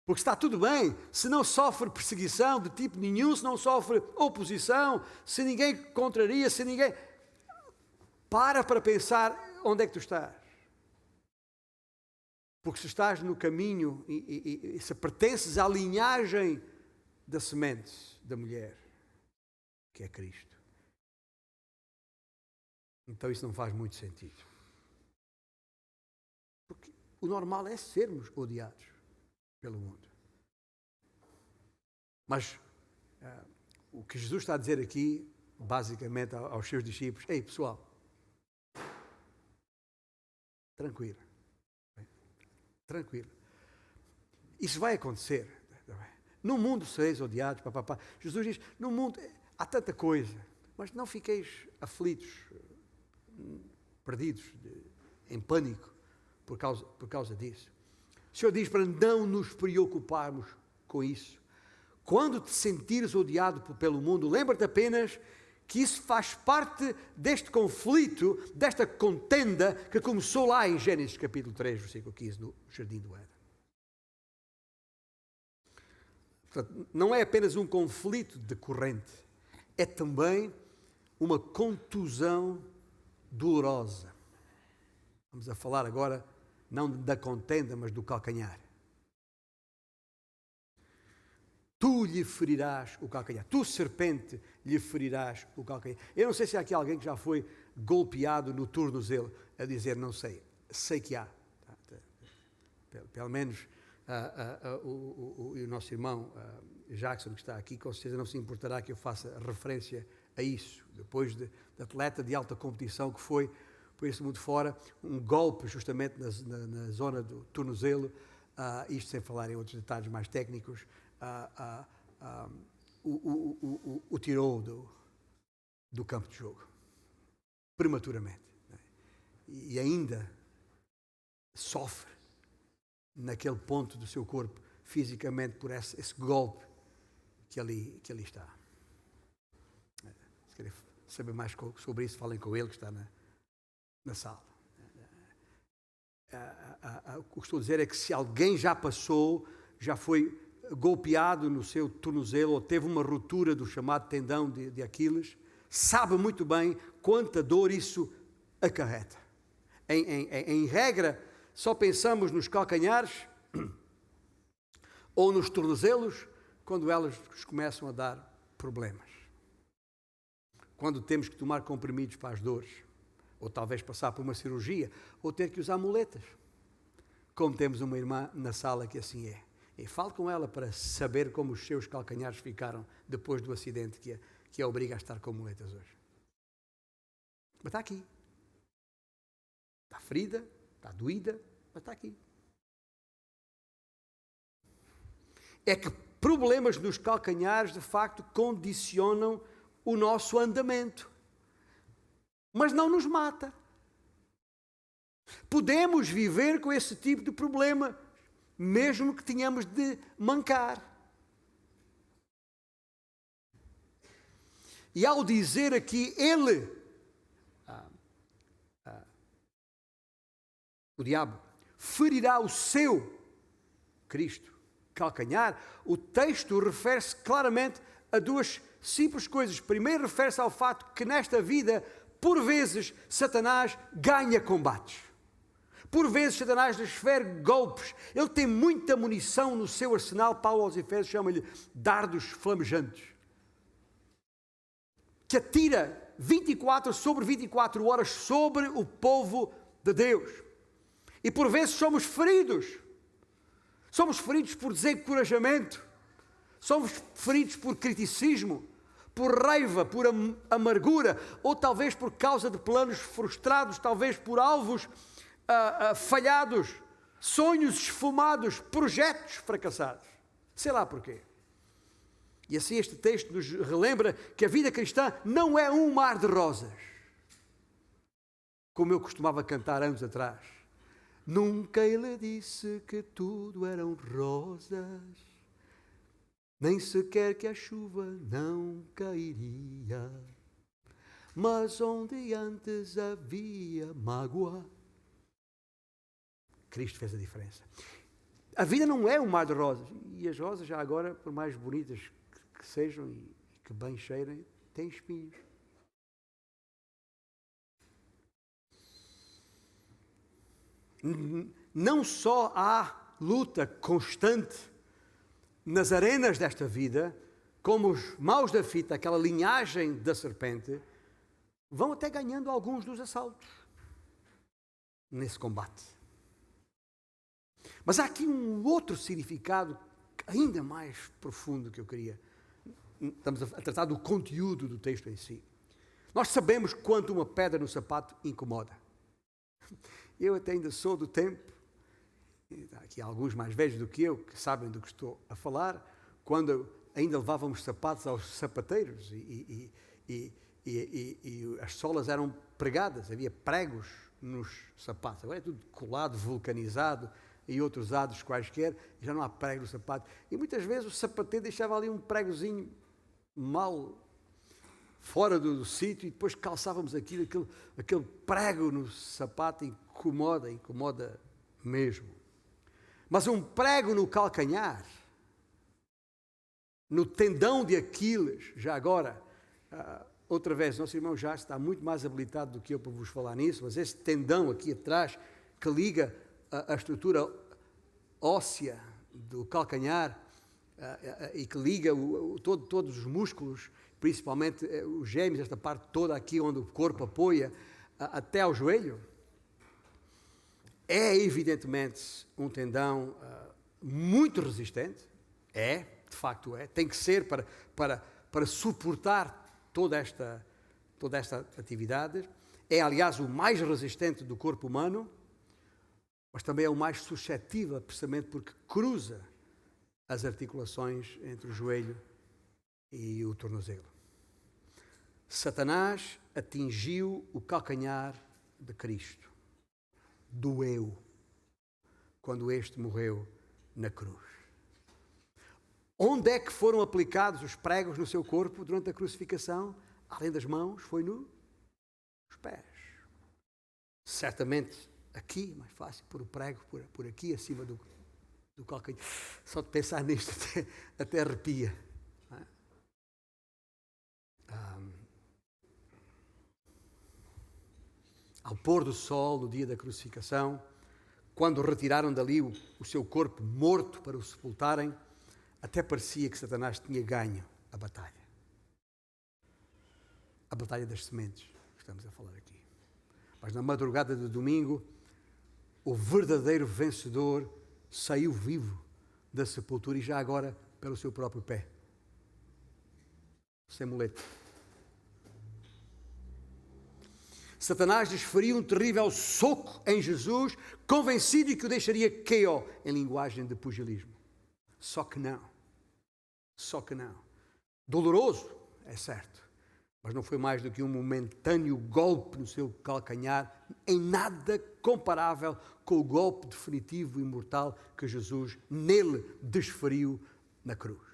Porque está tudo bem, se não sofre perseguição de tipo nenhum, se não sofre oposição, se ninguém contraria, se ninguém... para pensar onde é que tu estás. Porque se estás no caminho e se pertences à linhagem da semente da mulher, que é Cristo, então isso não faz muito sentido. Porque o normal é sermos odiados pelo mundo. Mas o que Jesus está a dizer aqui, basicamente aos seus discípulos: ei, pessoal, tranquilo. Tranquilo. Isso vai acontecer. No mundo sereis odiados. Jesus diz, no mundo há tanta coisa, mas não fiqueis aflitos, perdidos, em pânico por causa disso. O Senhor diz para não nos preocuparmos com isso. Quando te sentires odiado pelo mundo, lembra-te apenas que isso faz parte deste conflito, desta contenda que começou lá em Gênesis capítulo 3, versículo 15, no Jardim do Éden. Portanto, não é apenas um conflito decorrente, é também uma contusão dolorosa. Vamos a falar agora, não da contenda, mas do calcanhar. Tu lhe ferirás o calcanhar. Tu, serpente, lhe ferirás o calcanhar. Eu não sei se há aqui alguém que já foi golpeado no tornozelo, a dizer, não sei. Sei que há. Pelo menos o nosso irmão Jackson, que está aqui, com certeza não se importará que eu faça referência a isso. Depois de atleta de alta competição que foi por esse mundo fora, um golpe justamente na zona do tornozelo, isto sem falar em outros detalhes mais técnicos, o tirou do campo de jogo, prematuramente. E ainda sofre naquele ponto do seu corpo, fisicamente, por esse golpe que ali está. Se querem saber mais sobre isso, falem com ele, que está na sala. O que estou a dizer é que se alguém já passou, já foi golpeado no seu tornozelo ou teve uma ruptura do chamado tendão de Aquiles, sabe muito bem quanta dor isso acarreta. Em regra, só pensamos nos calcanhares ou nos tornozelos quando elas começam a dar problemas. Quando temos que tomar comprimidos para as dores, ou talvez passar por uma cirurgia, ou ter que usar muletas. Como temos uma irmã na sala que assim é. E falo com ela para saber como os seus calcanhares ficaram depois do acidente que a obriga a estar com muletas hoje. Mas está aqui. Está ferida, está doída, mas está aqui. É que problemas nos calcanhares, de facto, condicionam o nosso andamento. Mas não nos mata. Podemos viver com esse tipo de problema, mesmo que tenhamos de mancar. E ao dizer aqui, ele, o diabo, ferirá o seu, Cristo, calcanhar, o texto refere-se claramente a duas simples coisas. Primeiro, refere-se ao fato que nesta vida, por vezes, Satanás ganha combates. Por vezes, Satanás desfere golpes. Ele tem muita munição no seu arsenal. Paulo aos Efésios chama-lhe dardos flamejantes, que atira 24 sobre 24 horas sobre o povo de Deus. E por vezes somos feridos. Somos feridos por desencorajamento. Somos feridos por criticismo, por raiva, por amargura, ou talvez por causa de planos frustrados, talvez por alvos falhados, sonhos esfumados, projetos fracassados. Sei lá porquê. E assim este texto nos relembra que a vida cristã não é um mar de rosas. Como eu costumava cantar anos atrás. Nunca ele disse que tudo eram rosas, nem sequer que a chuva não cairia. Mas onde antes havia mágoa, Cristo fez a diferença. A vida não é um mar de rosas. E as rosas, já agora, por mais bonitas que sejam e que bem cheirem, têm espinhos. não só há luta constante nas arenas desta vida, como os maus da fita, aquela linhagem da serpente, vão até ganhando alguns dos assaltos nesse combate. Mas há aqui um outro significado ainda mais profundo que eu queria. Estamos a tratar do conteúdo do texto em si. Nós sabemos quanto uma pedra no sapato incomoda. Eu até ainda sou do tempo, há aqui alguns mais velhos do que eu, que sabem do que estou a falar, quando ainda levávamos sapatos aos sapateiros e as solas eram pregadas, havia pregos nos sapatos. Agora é tudo colado, vulcanizado e outros usados quaisquer, já não há prego no sapato. E muitas vezes o sapateiro deixava ali um pregozinho mal fora do sítio e depois calçávamos aquele prego no sapato, incomoda mesmo. Mas um prego no calcanhar, no tendão de Aquiles, já agora, outra vez, nosso irmão já está muito mais habilitado do que eu para vos falar nisso, mas esse tendão aqui atrás, que liga a estrutura óssea do calcanhar e que liga todos os músculos, principalmente os gêmeos, esta parte toda aqui onde o corpo apoia, até ao joelho, é evidentemente um tendão muito resistente, de facto tem que ser para suportar toda esta atividade. É, aliás, o mais resistente do corpo humano, mas também é o mais suscetível, precisamente porque cruza as articulações entre o joelho e o tornozelo. Satanás atingiu o calcanhar de Cristo. Doeu quando este morreu na cruz. Onde é que foram aplicados os pregos no seu corpo durante a crucificação? Além das mãos, foi nos pés. Certamente aqui, mais fácil, pôr o prego por aqui, acima do calcanhar. Só de pensar nisto até arrepia. Ao pôr do sol, no dia da crucificação, quando retiraram dali o seu corpo morto para o sepultarem, até parecia que Satanás tinha ganho a batalha. A batalha das sementes, que estamos a falar aqui. Mas na madrugada de domingo, o verdadeiro vencedor saiu vivo da sepultura e já agora pelo seu próprio pé. Sem muleta. Satanás desferiu um terrível soco em Jesus, convencido de que o deixaria KO, em linguagem de pugilismo. Só que não. Doloroso, é certo, mas não foi mais do que um momentâneo golpe no seu calcanhar, em nada comparável com o golpe definitivo e mortal que Jesus nele desferiu na cruz.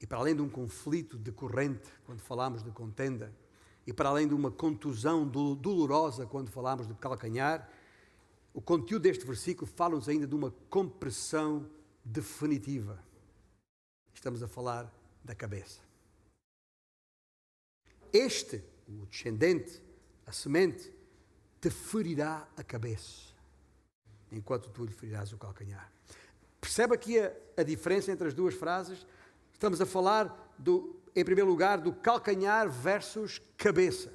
E para além de um conflito decorrente, quando falamos de contenda, e para além de uma contusão dolorosa, quando falamos de calcanhar, o conteúdo deste versículo fala-nos ainda de uma compressão definitiva. Estamos a falar da cabeça. O descendente, a semente, te ferirá a cabeça, enquanto tu lhe ferirás o calcanhar. Percebe aqui a diferença entre as duas frases? Estamos a falar, em primeiro lugar, do calcanhar versus cabeça.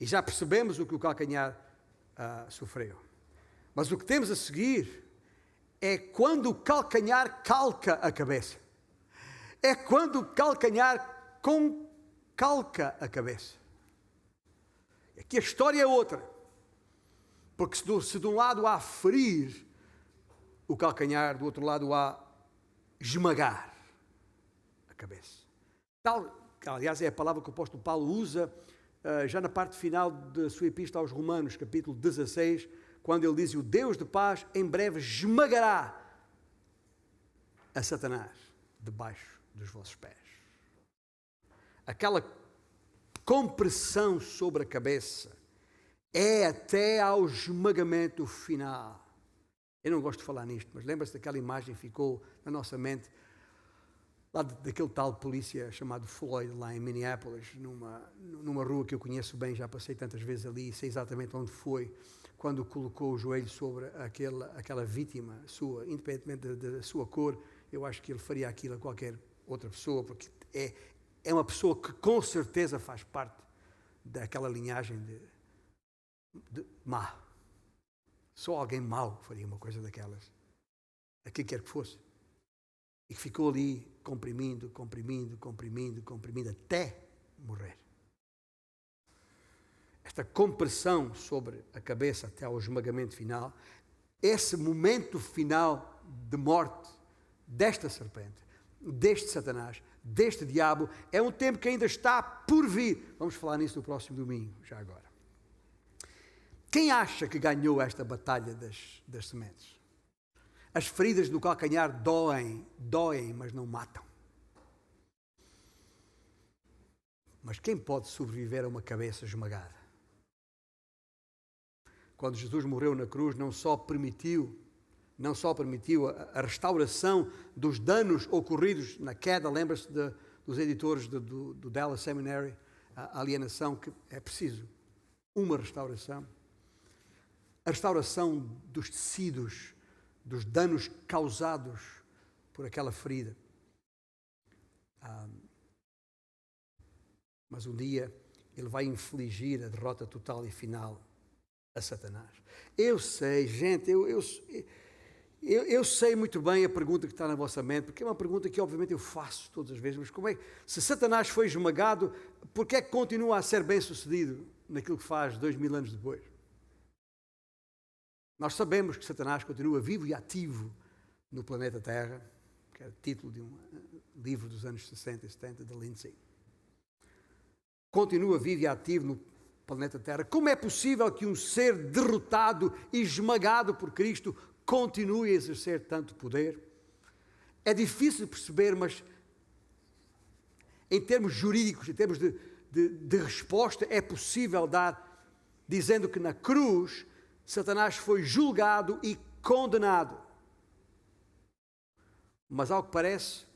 E já percebemos o que o calcanhar sofreu. Mas o que temos a seguir é quando o calcanhar calca a cabeça. É quando o calcanhar concalca a cabeça. Aqui a história é outra. Porque se de um lado há ferir o calcanhar, do outro lado há esmagar a cabeça. Aliás, é a palavra que o apóstolo Paulo usa já na parte final da sua epístola aos Romanos, capítulo 16, quando ele diz: o Deus de paz em breve esmagará a Satanás debaixo dos vossos pés. Aquela compressão sobre a cabeça é até ao esmagamento final. Eu não gosto de falar nisto, mas lembra-se daquela imagem que ficou na nossa mente, lá daquele tal polícia chamado Floyd, lá em Minneapolis, numa rua que eu conheço bem, já passei tantas vezes ali, sei exatamente onde foi, quando colocou o joelho sobre aquela vítima sua, independentemente da sua cor. Eu acho que ele faria aquilo a qualquer outra pessoa, porque é uma pessoa que com certeza faz parte daquela linhagem de má. Só alguém mau faria uma coisa daquelas, a quem quer que fosse. E que ficou ali comprimindo, até morrer. Esta compressão sobre a cabeça até ao esmagamento final, esse momento final de morte desta serpente, deste Satanás, deste diabo, é um tempo que ainda está por vir. Vamos falar nisso no próximo domingo, já agora. Quem acha que ganhou esta batalha das sementes? As feridas no calcanhar doem, mas não matam. Mas quem pode sobreviver a uma cabeça esmagada? Quando Jesus morreu na cruz, não só permitiu a restauração dos danos ocorridos na queda. Lembra-se dos editores do Dallas Seminary, a alienação, que é preciso uma restauração. A restauração dos tecidos, dos danos causados por aquela ferida. Mas um dia ele vai infligir a derrota total e final a Satanás. Eu sei, gente, eu sei muito bem a pergunta que está na vossa mente, porque é uma pergunta que obviamente eu faço todas as vezes, mas como é que, se Satanás foi esmagado, porque é que continua a ser bem sucedido naquilo que faz 2000 anos depois? Nós sabemos que Satanás continua vivo e ativo no planeta Terra, que é o título de um livro dos anos 60 e 70 de Lindsay. Continua vivo e ativo no planeta Terra. Como é possível que um ser derrotado e esmagado por Cristo continue a exercer tanto poder? É difícil de perceber, mas em termos jurídicos, em termos de resposta, é possível dar, dizendo que na cruz Satanás foi julgado e condenado. Mas ao que parece,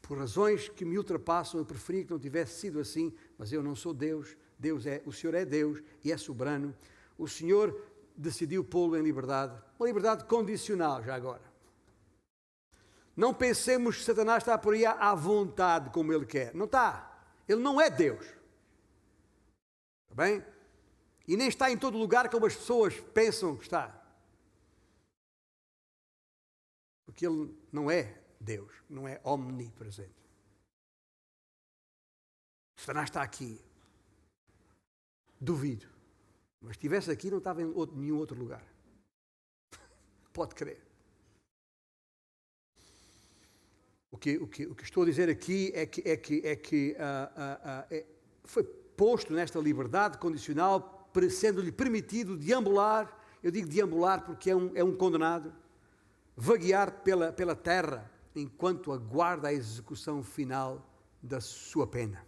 por razões que me ultrapassam, eu preferia que não tivesse sido assim, mas eu não sou Deus. O Senhor é Deus e é soberano. O Senhor decidiu pô-lo em liberdade, uma liberdade condicional, já agora. Não pensemos que Satanás está por aí à vontade, como ele quer. Não está. Ele não é Deus. Está bem? E nem está em todo lugar como as pessoas pensam que está. Porque ele não é Deus, não é omnipresente. Satanás está aqui. Duvido. Mas se estivesse aqui, não estava em nenhum outro lugar. Pode crer. O que estou a dizer aqui é que foi posto nesta liberdade condicional, sendo-lhe permitido deambular. Eu digo deambular porque é um condenado, vaguear pela terra enquanto aguarda a execução final da sua pena.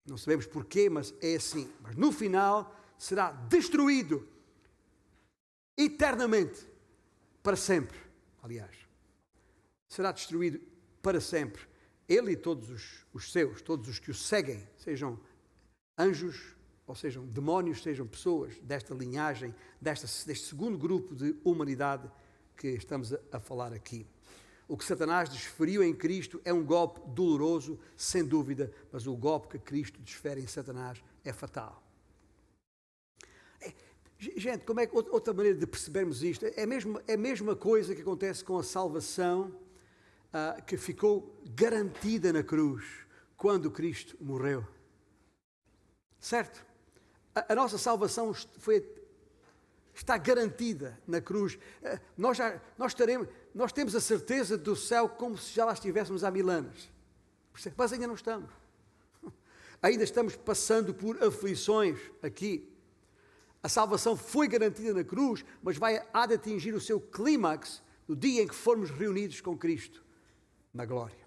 Não sabemos porquê, mas é assim. Mas no final será destruído eternamente, para sempre. Aliás, será destruído para sempre. Ele e todos os seus, todos os que o seguem, sejam anjos, ou sejam demónios, sejam pessoas desta linhagem, deste segundo grupo de humanidade que estamos a falar aqui. O que Satanás desferiu em Cristo é um golpe doloroso, sem dúvida, mas o golpe que Cristo desfere em Satanás é fatal. Gente, como é que outra maneira de percebermos isto? É a mesma coisa que acontece com a salvação que ficou garantida na cruz quando Cristo morreu. Certo? A nossa salvação está garantida na cruz. Nós temos a certeza do céu como se já lá estivéssemos há 1000 anos. Mas ainda não estamos. Ainda estamos passando por aflições aqui. A salvação foi garantida na cruz, mas há de atingir o seu clímax no dia em que formos reunidos com Cristo na glória.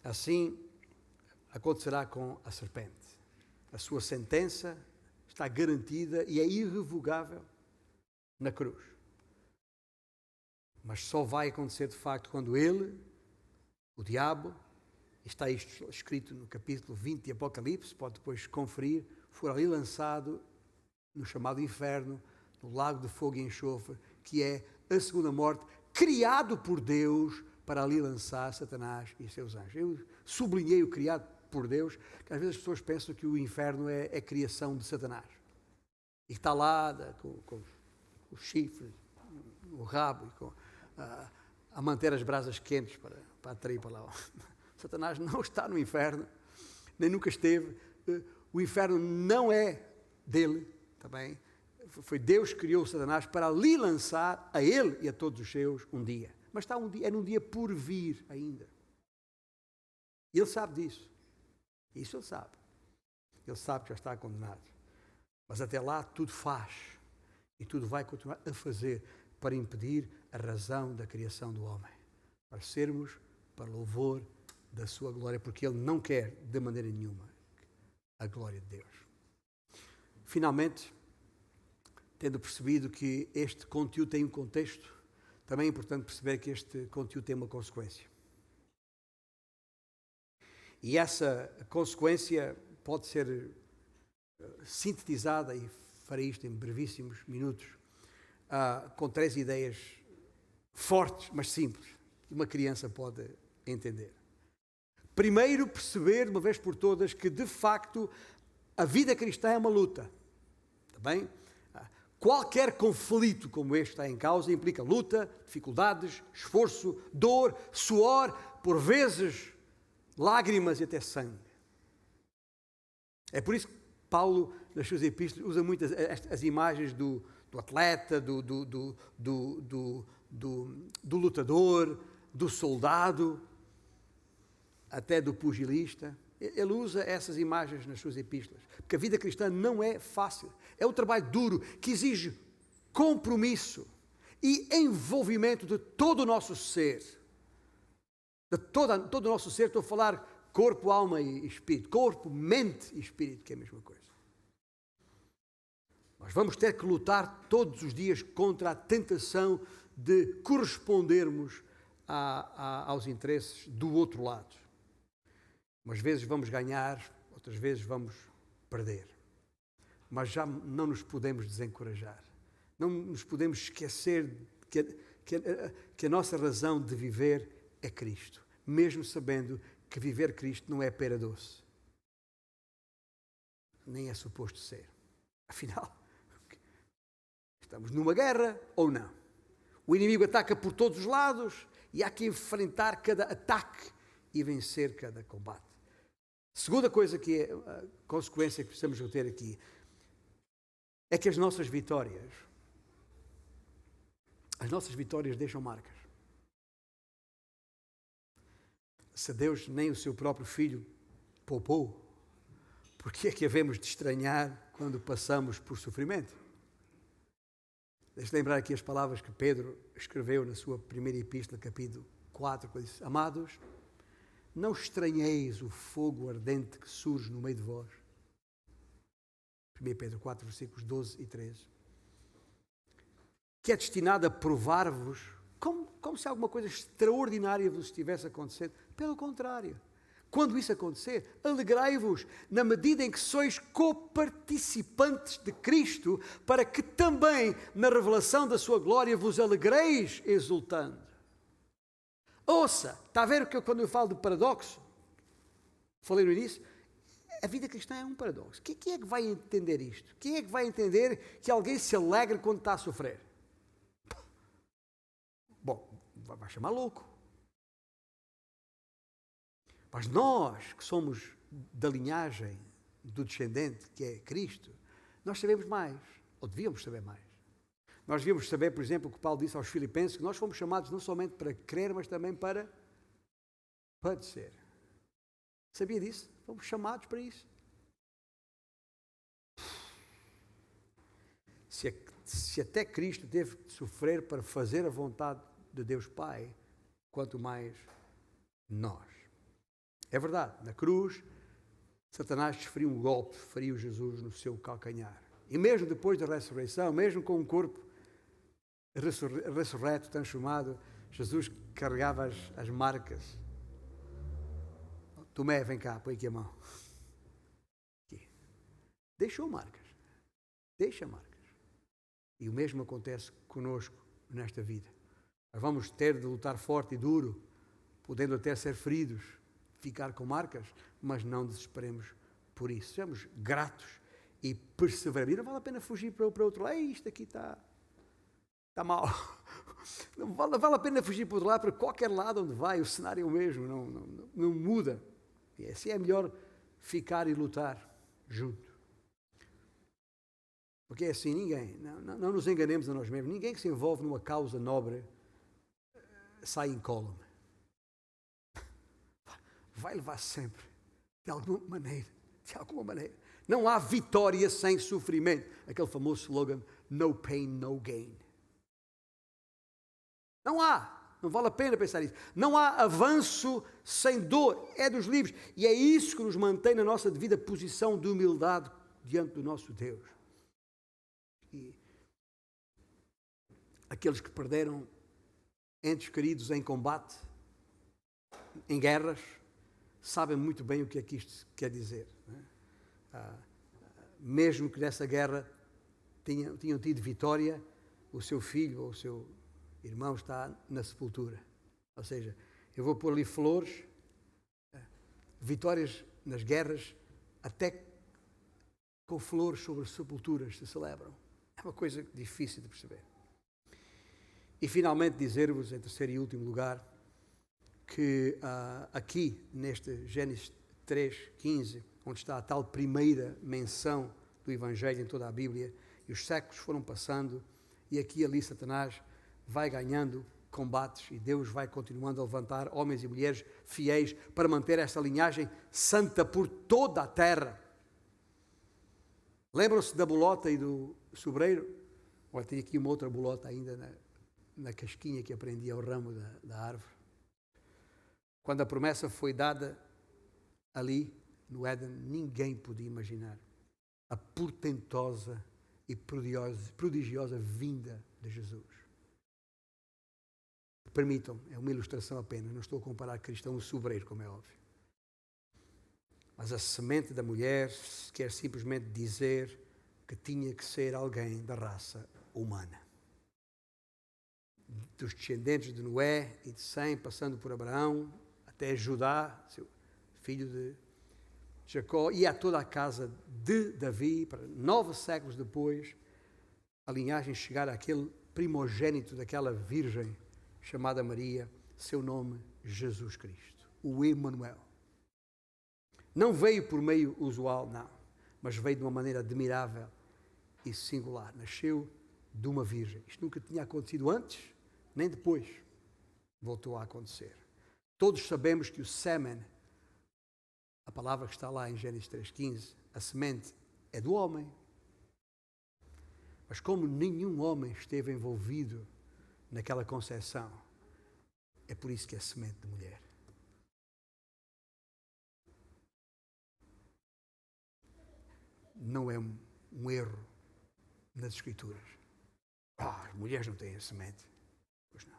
Assim acontecerá com a serpente. A sua sentença está garantida e é irrevogável na cruz. Mas só vai acontecer de facto quando ele, o diabo, está isto escrito no capítulo 20 de Apocalipse, pode depois conferir, for ali lançado no chamado inferno, no lago de fogo e enxofre, que é a segunda morte, criado por Deus para ali lançar Satanás e seus anjos. Eu sublinhei o criado por Deus, que às vezes as pessoas pensam que o inferno é a criação de Satanás. E que está lá com os chifres, o rabo, a manter as brasas quentes para atrair para lá. Satanás não está no inferno, nem nunca esteve. O inferno não é dele, também. Foi Deus que criou Satanás para ali lançar a ele e a todos os seus um dia. Mas está é num dia por vir ainda. E ele sabe disso. Isso ele sabe. Ele sabe que já está condenado. Mas até lá tudo faz. E tudo vai continuar a fazer para impedir a razão da criação do homem. Para sermos para louvor da sua glória, porque ele não quer de maneira nenhuma a glória de Deus. Finalmente, tendo percebido que este conteúdo tem um contexto, também é importante perceber que este conteúdo tem uma consequência. E essa consequência pode ser sintetizada, e farei isto em brevíssimos minutos, com 3 ideias fortes, mas simples, que uma criança pode entender. Primeiro, perceber, de uma vez por todas, que de facto a vida cristã é uma luta. Está bem? Qualquer conflito como este está em causa implica luta, dificuldades, esforço, dor, suor, por vezes lágrimas e até sangue. É por isso que Paulo, nas suas epístolas, usa muitas as imagens do atleta, do lutador, do soldado, até do pugilista. Ele usa essas imagens nas suas epístolas, porque a vida cristã não é fácil. É um trabalho duro que exige compromisso e envolvimento de todo o nosso ser. De todo o nosso ser, estou a falar corpo, alma e espírito. Corpo, mente e espírito, que é a mesma coisa. Nós vamos ter que lutar todos os dias contra a tentação de correspondermos aos interesses do outro lado. Umas vezes vamos ganhar, outras vezes vamos perder. Mas já não nos podemos desencorajar. Não nos podemos esquecer que a nossa razão de viver é Cristo. Mesmo sabendo que viver Cristo não é pera doce. Nem é suposto ser. Afinal, estamos numa guerra ou não? O inimigo ataca por todos os lados e há que enfrentar cada ataque e vencer cada combate. Segunda coisa que é a consequência que precisamos ter aqui é que as nossas vitórias deixam marcas. Se Deus nem o seu próprio Filho poupou, por que é que havemos de estranhar quando passamos por sofrimento? Deixe-me lembrar aqui as palavras que Pedro escreveu na sua primeira epístola, capítulo 4, quando disse: Amados, não estranheis o fogo ardente que surge no meio de vós. 1 Pedro 4, versículos 12 e 13. Que é destinado a provar-vos como se alguma coisa extraordinária vos estivesse acontecendo. Pelo contrário, quando isso acontecer, alegrai-vos na medida em que sois coparticipantes de Cristo, para que também na revelação da sua glória vos alegreis exultando. Ouça, está a ver quando eu falo de paradoxo? Falei no início. A vida cristã é um paradoxo. Quem é que vai entender isto? Quem é que vai entender que alguém se alegre quando está a sofrer? Bom, vai chamar louco. Mas nós, que somos da linhagem do descendente, que é Cristo, nós sabemos mais, ou devíamos saber mais. Nós devíamos saber, por exemplo, o que Paulo disse aos Filipenses, que nós fomos chamados não somente para crer, mas também para padecer. Sabia disso? Fomos chamados para isso. Se até Cristo teve de sofrer para fazer a vontade de Deus Pai, quanto mais nós. É verdade, na cruz, Satanás desferiu um golpe, feriu Jesus no seu calcanhar. E mesmo depois da ressurreição, mesmo com um corpo ressurreto, transformado, Jesus carregava as marcas. Tomé, vem cá, põe aqui a mão. Aqui. Deixou marcas. Deixa marcas. E o mesmo acontece conosco nesta vida. Nós vamos ter de lutar forte e duro, podendo até ser feridos, ficar com marcas, mas não desesperemos por isso. Sejamos gratos e perseveremos. E não vale a pena fugir para outro lado. Isto aqui está mal. Não vale a pena fugir para outro lado, para qualquer lado onde vai, o cenário é o mesmo, não muda. E assim é melhor ficar e lutar junto. Porque é assim, não nos enganemos a nós mesmos, ninguém que se envolve numa causa nobre sai incólume. Vai levar sempre, de alguma maneira. Não há vitória sem sofrimento. Aquele famoso slogan, no pain, no gain. Não vale a pena pensar nisso. Não há avanço sem dor, é dos livros. E é isso que nos mantém na nossa devida posição de humildade diante do nosso Deus. E aqueles que perderam entes queridos em combate, em guerras, sabem muito bem o que é que isto quer dizer. Não é? Mesmo que nessa guerra tinham tido vitória, o seu filho ou o seu irmão está na sepultura. Ou seja, eu vou pôr ali flores, vitórias nas guerras, até com flores sobre sepulturas se celebram. É uma coisa difícil de perceber. E finalmente dizer-vos, em terceiro e último lugar, que aqui, neste Gênesis 3:15, onde está a tal primeira menção do Evangelho em toda a Bíblia, e os séculos foram passando, e aqui e ali Satanás vai ganhando combates, e Deus vai continuando a levantar homens e mulheres fiéis para manter esta linhagem santa por toda a terra. Lembram-se da bolota e do sobreiro? Olha, tem aqui uma outra bolota ainda na casquinha que aprendi ao ramo da árvore. Quando a promessa foi dada ali no Éden, ninguém podia imaginar a portentosa e prodigiosa vinda de Jesus. Permitam, é uma ilustração apenas, não estou a comparar Cristo a um sobreiro, como é óbvio. Mas a semente da mulher quer simplesmente dizer que tinha que ser alguém da raça humana. Dos descendentes de Noé e de Sem, passando por Abraão, até Judá, seu filho de Jacó, e a toda a casa de Davi, para 9 séculos depois, a linhagem chegar àquele primogênito daquela virgem chamada Maria, seu nome Jesus Cristo, o Emanuel. Não veio por meio usual, não, mas veio de uma maneira admirável e singular. Nasceu de uma virgem. Isto nunca tinha acontecido antes, nem depois voltou a acontecer. Todos sabemos que o sêmen, a palavra que está lá em Gênesis 3:15, a semente é do homem. Mas como nenhum homem esteve envolvido naquela concepção, é por isso que é semente de mulher. Não é um erro nas Escrituras. As mulheres não têm semente. Pois não.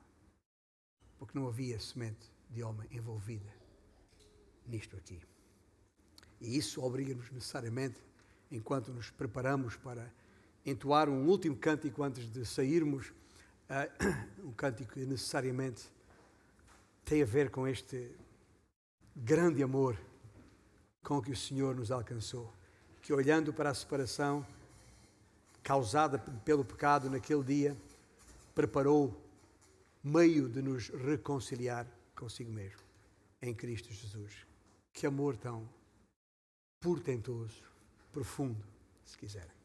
Porque não havia semente de homem envolvida nisto aqui. E isso obriga-nos necessariamente, enquanto nos preparamos para entoar um último cântico antes de sairmos, um cântico que necessariamente tem a ver com este grande amor com que o Senhor nos alcançou, que olhando para a separação causada pelo pecado naquele dia, preparou meio de nos reconciliar consigo mesmo, em Cristo Jesus. Que amor tão portentoso, profundo, se quiserem.